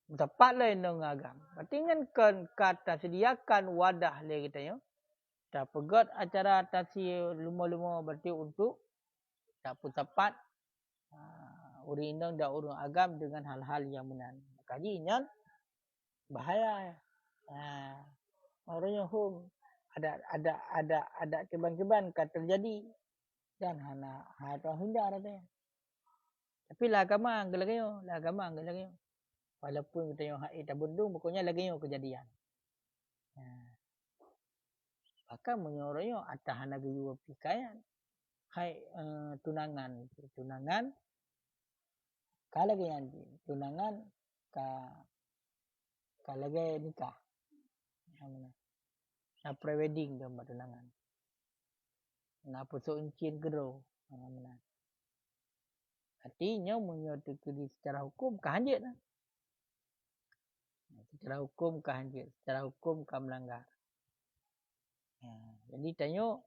Tepat lah yang ngagam. Berarti kan kata sediakan wadah le kita yo. Tak pegat acara atasi luma-luma berarti untuk tak pun tepat urang indang dak urang agam dengan hal-hal yang benar. Kaji nyan bahaya. Orangnya hum ada keban-keban kan terjadi dan hana hindar ada. Tapi lah agama gelagayo, walaupun kita yang hak tak bendung pokoknya lagi yo kejadian. Bahkan menyorongnya atah hana geyu pikaian. Hai tunangan kalagi nanti tunangan kalagi nikah. Pre-wedding gambar tunangan. Pusuk encin gero. Artinya menyatu secara hukum kehanjit lah. Secara hukum kehanjit. Secara hukum kah melanggar. Jadi tanya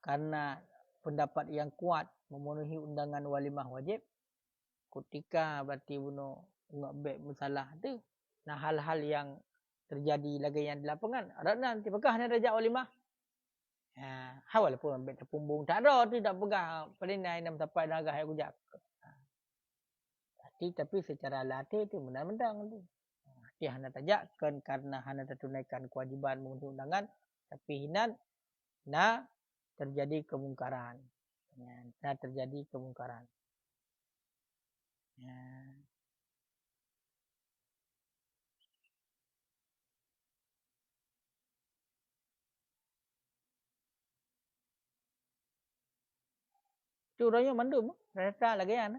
karena pendapat yang kuat memenuhi undangan walimah wajib. Ketika berarti bunuh ngabek masalah tu. Nah hal-hal yang terjadi lagi yang di lapangan. Ada nanti pekah ni rajak walimah. Walaupun ambil terpumbung tak ada tu tak pegah pelinai nam sampai nagah yang kujak. Tapi secara latih tu benar-benar tu. Dia hanya tajakkan karena hanya tertunaikan kewajiban mengundur undangan tapi hinan nak terjadi kemungkaran. Nak terjadi kemungkaran. Tu orangnya mandum. Rata lagi kan.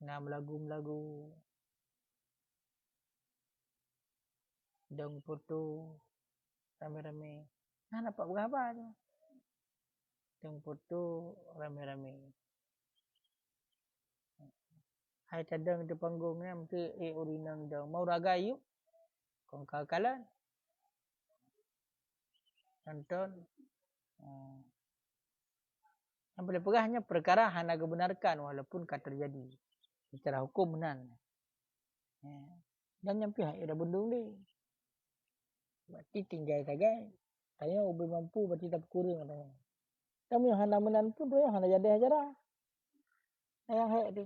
Nah melagu-melagu. Dong foto. Rame-rame. Nah dapat berapa tu. Dong foto rame-rame. Hai cadang di panggungnya mesti urinang dong. Mau raga yuk. Kong kakalan. Nonton. Yang paling pegahnya perkara hanya kebenarkan walaupun tak terjadi. Secara hukum benar. Dan yang pihak ada bendung ni. Berarti tinggal saja. Tanya ubi mampu berarti tak kurang. Kami yang hanya menan pun tu yang hanya jadi acara. Yang hak tu.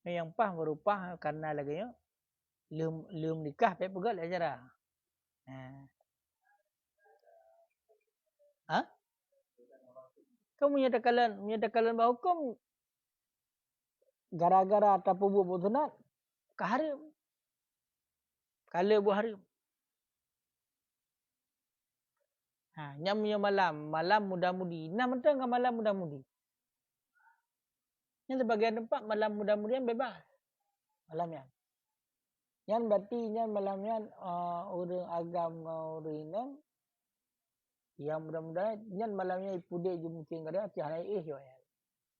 Yang pah berupah karena lagi yo. Lum nikah pe pegat lah cara. Ha? Kamu menyatakan bahawa hukum gara-gara ataupun buat sunat keharim. Kala buah harim. Nyamnya malam muda-mudi. Nah betul kan malam muda-mudi. Yang sebagian tempat malam muda-mudian bebas. Malam yang. Yang berarti yang malam yang orang agama orang ini yang mudah-mudahan yang malamnya ipude je mungkin kada ti hanai yo ya.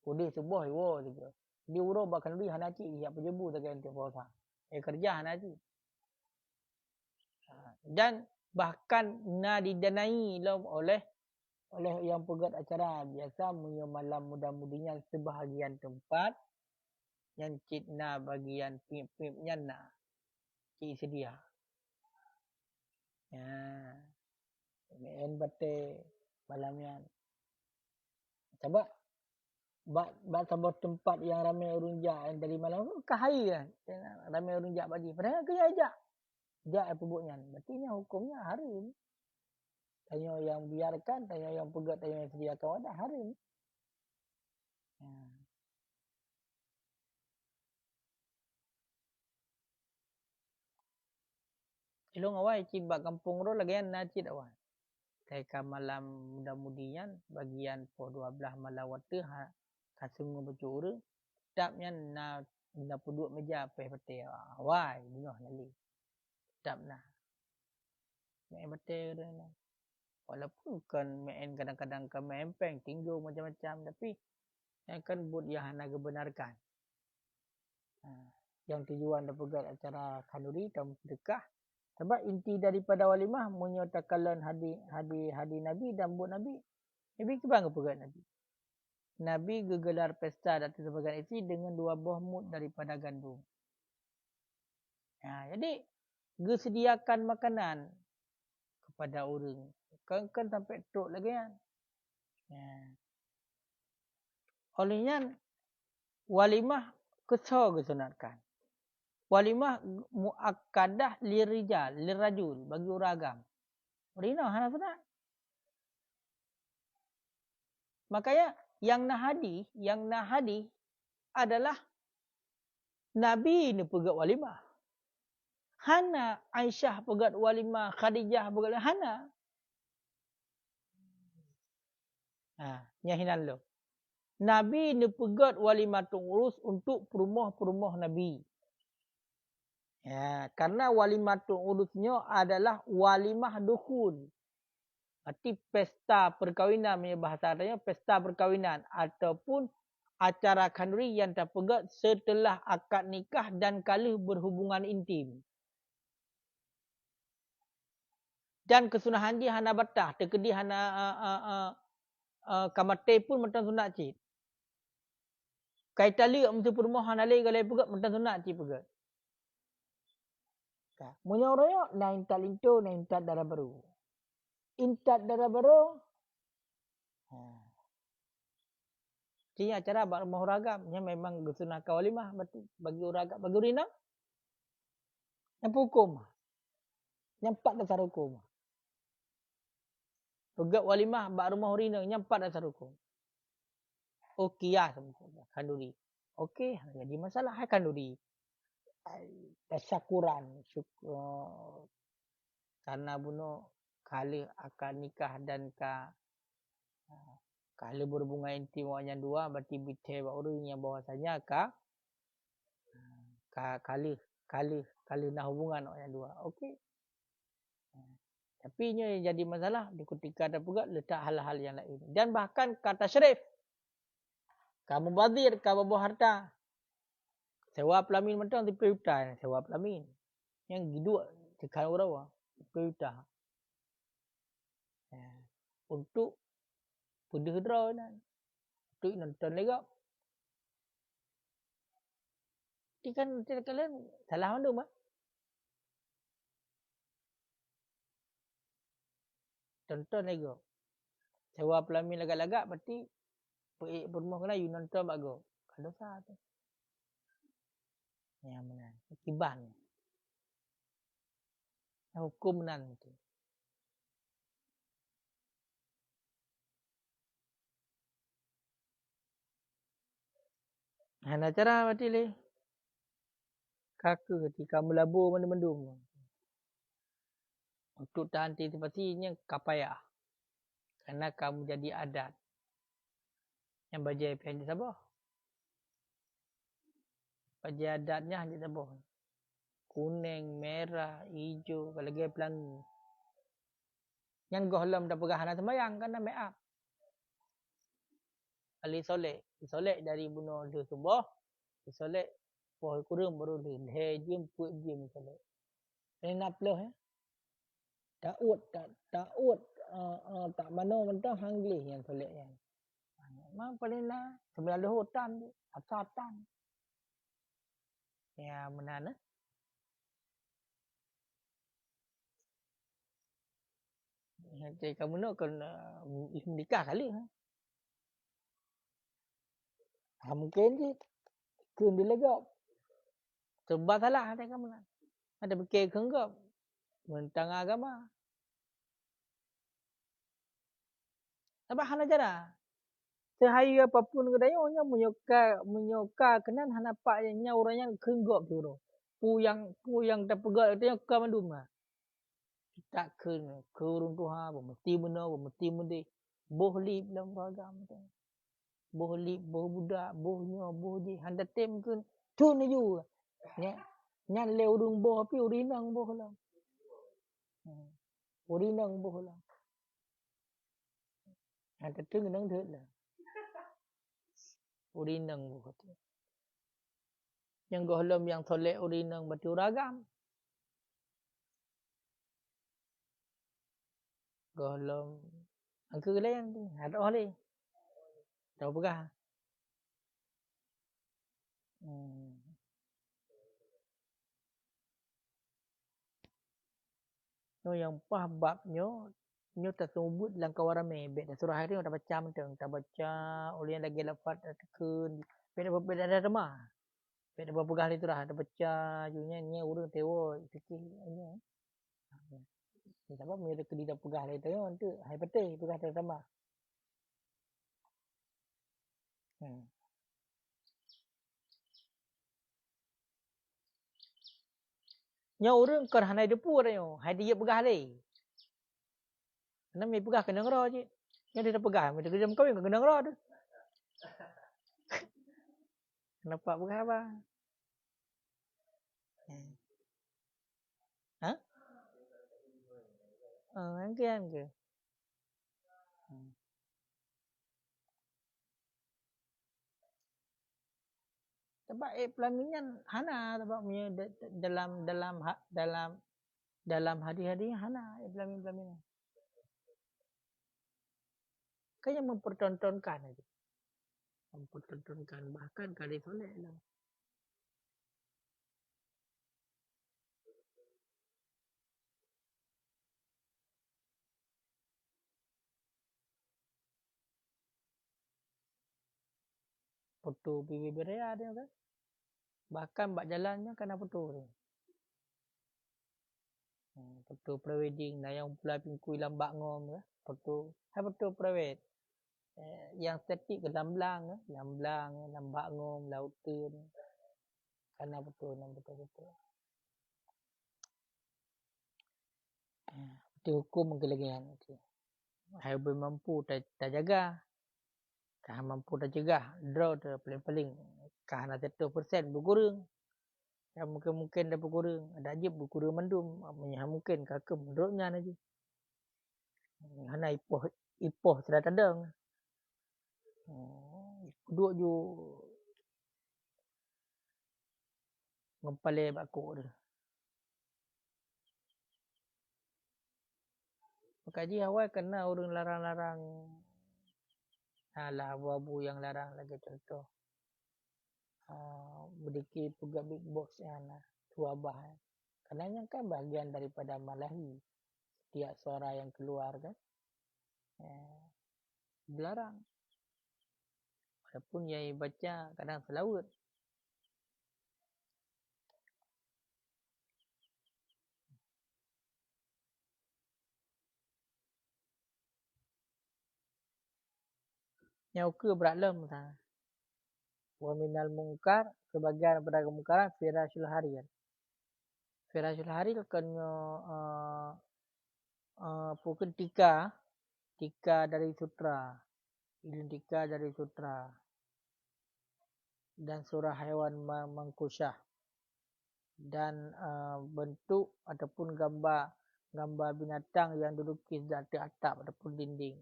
Pude subuh yo gitu. Di uro bahkan di hanaci ya pejebu tak ente puasa. Kerja hanaci. Dan bahkan didanai oleh yang pegat acara biasa punya malam muda-mudinya sebahagian tempat yang citna bagian pimp-pimpnya na cik sedia. En bate malamnya. Coba sebuah tempat yang ramai orang jak yang dari malam kahai kan. Ramai orang jak bagi. Padahal kena jak. Jak pebuknya. Berarti hukumnya harim. Tanya yang biarkan, tanya yang pegat, tanya yang sediakan wadah harim. Ilung awal cibak kampung ro lagi yang nacit awal. Ketika malam muda-mudian bagian po 12 malam waktu kasungu bercuru. Tapnya na puduk meja pe pete awal bunuh lali. Tap nah. Main pete dah. Walaupun kan main kadang-kadang kan mempeng tinggal macam-macam tapi yang kan buat yang hana kebenarkan. Yang tujuan dah pegat acara kanuri dan sedekah. Sebab inti daripada walimah menyatakan hadi Nabi dan buat Nabi. Nabi kebangga pegat Nabi. Nabi gegelar pesta dan sebagian isi dengan 2 buah mud daripada gandum. Jadi gesediakan makanan kepada orang. Kan sampai tok lagi kan. Olehnya walimah kesal kesunatkan. Walimah muakkadah lirajul bagi orang agam. Rina hana sunat. Makanya yang nahadi adalah Nabi ni pegat walimah. Hana Aisyah pegat walimah, Khadijah pegat hana. Nyahinan lo. Nabi ni pegat walimah urus untuk perumah-perumah Nabi. Karena walimah urusnya adalah walimah dukhul. Arti pesta perkahwinan, bahasa adanya pesta perkahwinan ataupun acara khanduri yang terpegat setelah akad nikah dan kala berhubungan intim. Dan kesunahan dia hana batah, terkedi hana kamate pun mentang sunat cik. Kaitan liak mesti permohon alai galai pegat mentang sunat cik pegat. Menyorok na intat lintu, na intat darah baru. Intat darah baru. Jadi acara rumah ragam yang memang gesunah kawalimah bagi ragam bagi rina. Yang hukum. Yang 4 dasar hukum. Pegat walimah bak rumah rina yang 4 dasar hukum. Okeyah kanduri. Okey, jadi masalah kanduri. Tasyakuran karena bunuh kala akan nikah dan kala berhubungan intim yang 2 berarti bitai orang yang bahwasanya kala nak hubungan yang 2. Okey. Tapi yang jadi masalah di ketika ada pegat letak hal-hal yang lain. Dan bahkan kata syarif. Kamu badir, kamu bawa harta. Sewa pelamin mentang di perintah. Sewa pelamin. Yang giduk sekarang orang perintah. Untuk pudih draw nan. Untuk nonton lega. Ini kan kalian salah mana mah? Tonton lega. Sewa pelamin lagak-lagak berarti perumah kena you nonton bago. Kalau sah tu. Yang mana? Kiban. Hukum nan tu. Hana cara mati le. Kaka ketika melabur mendum-mendum. Untuk tak antisipasinya kapaya. Karena kamu jadi adat. Yang bajai pihak di Sabah. Bajai adatnya di Sabah. Kuning, merah, hijau, kalau lagi pelangi. Yang gohlam dah pegah anak sembayang kan make up. Ali solek. Solek dari bunuh di Sabah. Solek. Pohon kurung baru di. Hei jemput jem solek. Ini nak peluh ya. Ta'ud. Tak mana mentah hanggli yang solek yang. Memang paling nak. Sebelah ada hutan tu. Asatan. Ya mana. Jadi kamu nak kena menikah kali. Mungkin je. Kun dia legap. Sebab salah ada kamu nak. Ada fikir kenggap. Mentang agama. Sebab hana jara. Sehari apapun kedayanya menyokar kenan hana pak yang orang yang kenggap tu. Pu yang terpegat katanya kau mandum lah. Tak kena. Kurung Tuhan. Mesti benar. Mesti mendih. Boh lip dalam agama tu. Boh lip. Boh budak. Bohnya. Boh je. Handa tem kun. Cun je. Nyan le urung boh api. Urinang boh lah. Urinang boh lah. Handa tem nang thut lah. Urinang boh tu. Yang gohlam yang solek urinang batu ragam. Gohlam. Angka lain tu. Ada oleh. Tahu pegah. No yang pah babnya nyo tersebut dalam kawaran mebet. Surah hari dah baca menteng, tak baca ulun lagi lafaz tekun. Beda ada remah. Beda berpegah itu dah ada baca junya ni urang tewo fikir nya. Ni sebab mi ada kedida pegah itu tu hai pete pegah ada remah. Nya urang kan hanai depu dah hai dia pegah le. Karena mi pegah kena ngero je. Nya dia pegah mi kerja kau yang kena ngero tu. Kenapa pegah apa? Ha? Angkian ke? Sebab pelaminan hana sebab punya dalam hari-hari hana pelamin. Kayaknya mempertontonkan aja. Mempertontonkan bahkan kali soleh lah. Foto pipi berea dia kan. Bahkan bak jalannya kena foto tu. Foto prewedding dah yang pula pingkui lambak ngom ke. Foto. Hai foto prewed. Yang statik ke lamblang lambak ngom lautan. Kena foto nam betul-betul. Itu hukum kelegian tu. Hai mampu tak jaga. Kah mampu dah cegah draw tu paling-paling kah nak 1% berkurang. Yang mungkin dah berkurang. Ada je berkurang mendum. Mungkin kakak menurutnya aja. Hana ipoh sudah tadang. Duduk je ngempale bakuk tu. Makaji awal kena orang larang-larang. Alah abu-abu yang larang lagi contoh. Berdiki pegak big box yang tuabah. Kerana kan bahagian daripada malahi. Setiap suara yang keluar kan. Dilarang. Walaupun yang baca kadang selawat. Yang ukur beralam ta. Wa minal mungkar sebagian daripada kemungkaran firashul harir. Firashul harir kena pukul tika dari sutra. Ilmu tika dari sutra. Dan surah haiwan mangkusyah. Dan bentuk ataupun gambar binatang yang dilukis di atas atap ataupun dinding.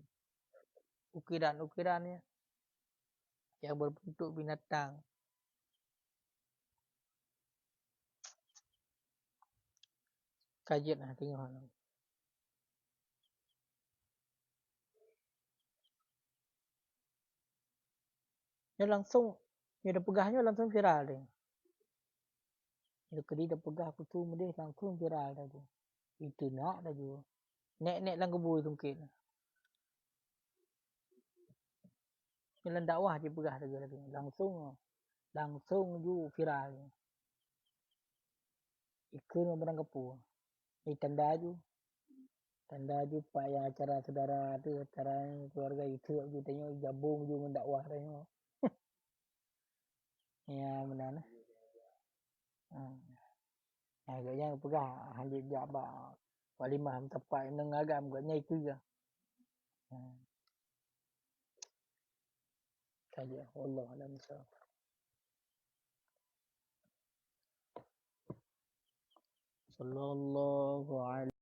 Ukiran-ukirannya yang berbentuk binatang. Kajian lah tengok. Dia langsung, dia dah pegahnya langsung viral dia. Dia kedai dah pegah kutu dia langsung viral dah tu. Itu nak dah tu. Nek-nek lang kebu tu mungkin. Dalam dakwah dia pegah lagi. Langsung ju viral. Ikut orang kepu. Ini tanda ju pak yang acara saudara tu, acara keluarga itu ju tengok gabung ju dengan dakwah tengok. Ya benar lah. Agaknya pegah hanjit jabak. Walimah tepat yang agam agaknya itu je. Saja Allah alam sawab. Sallallahu alaihi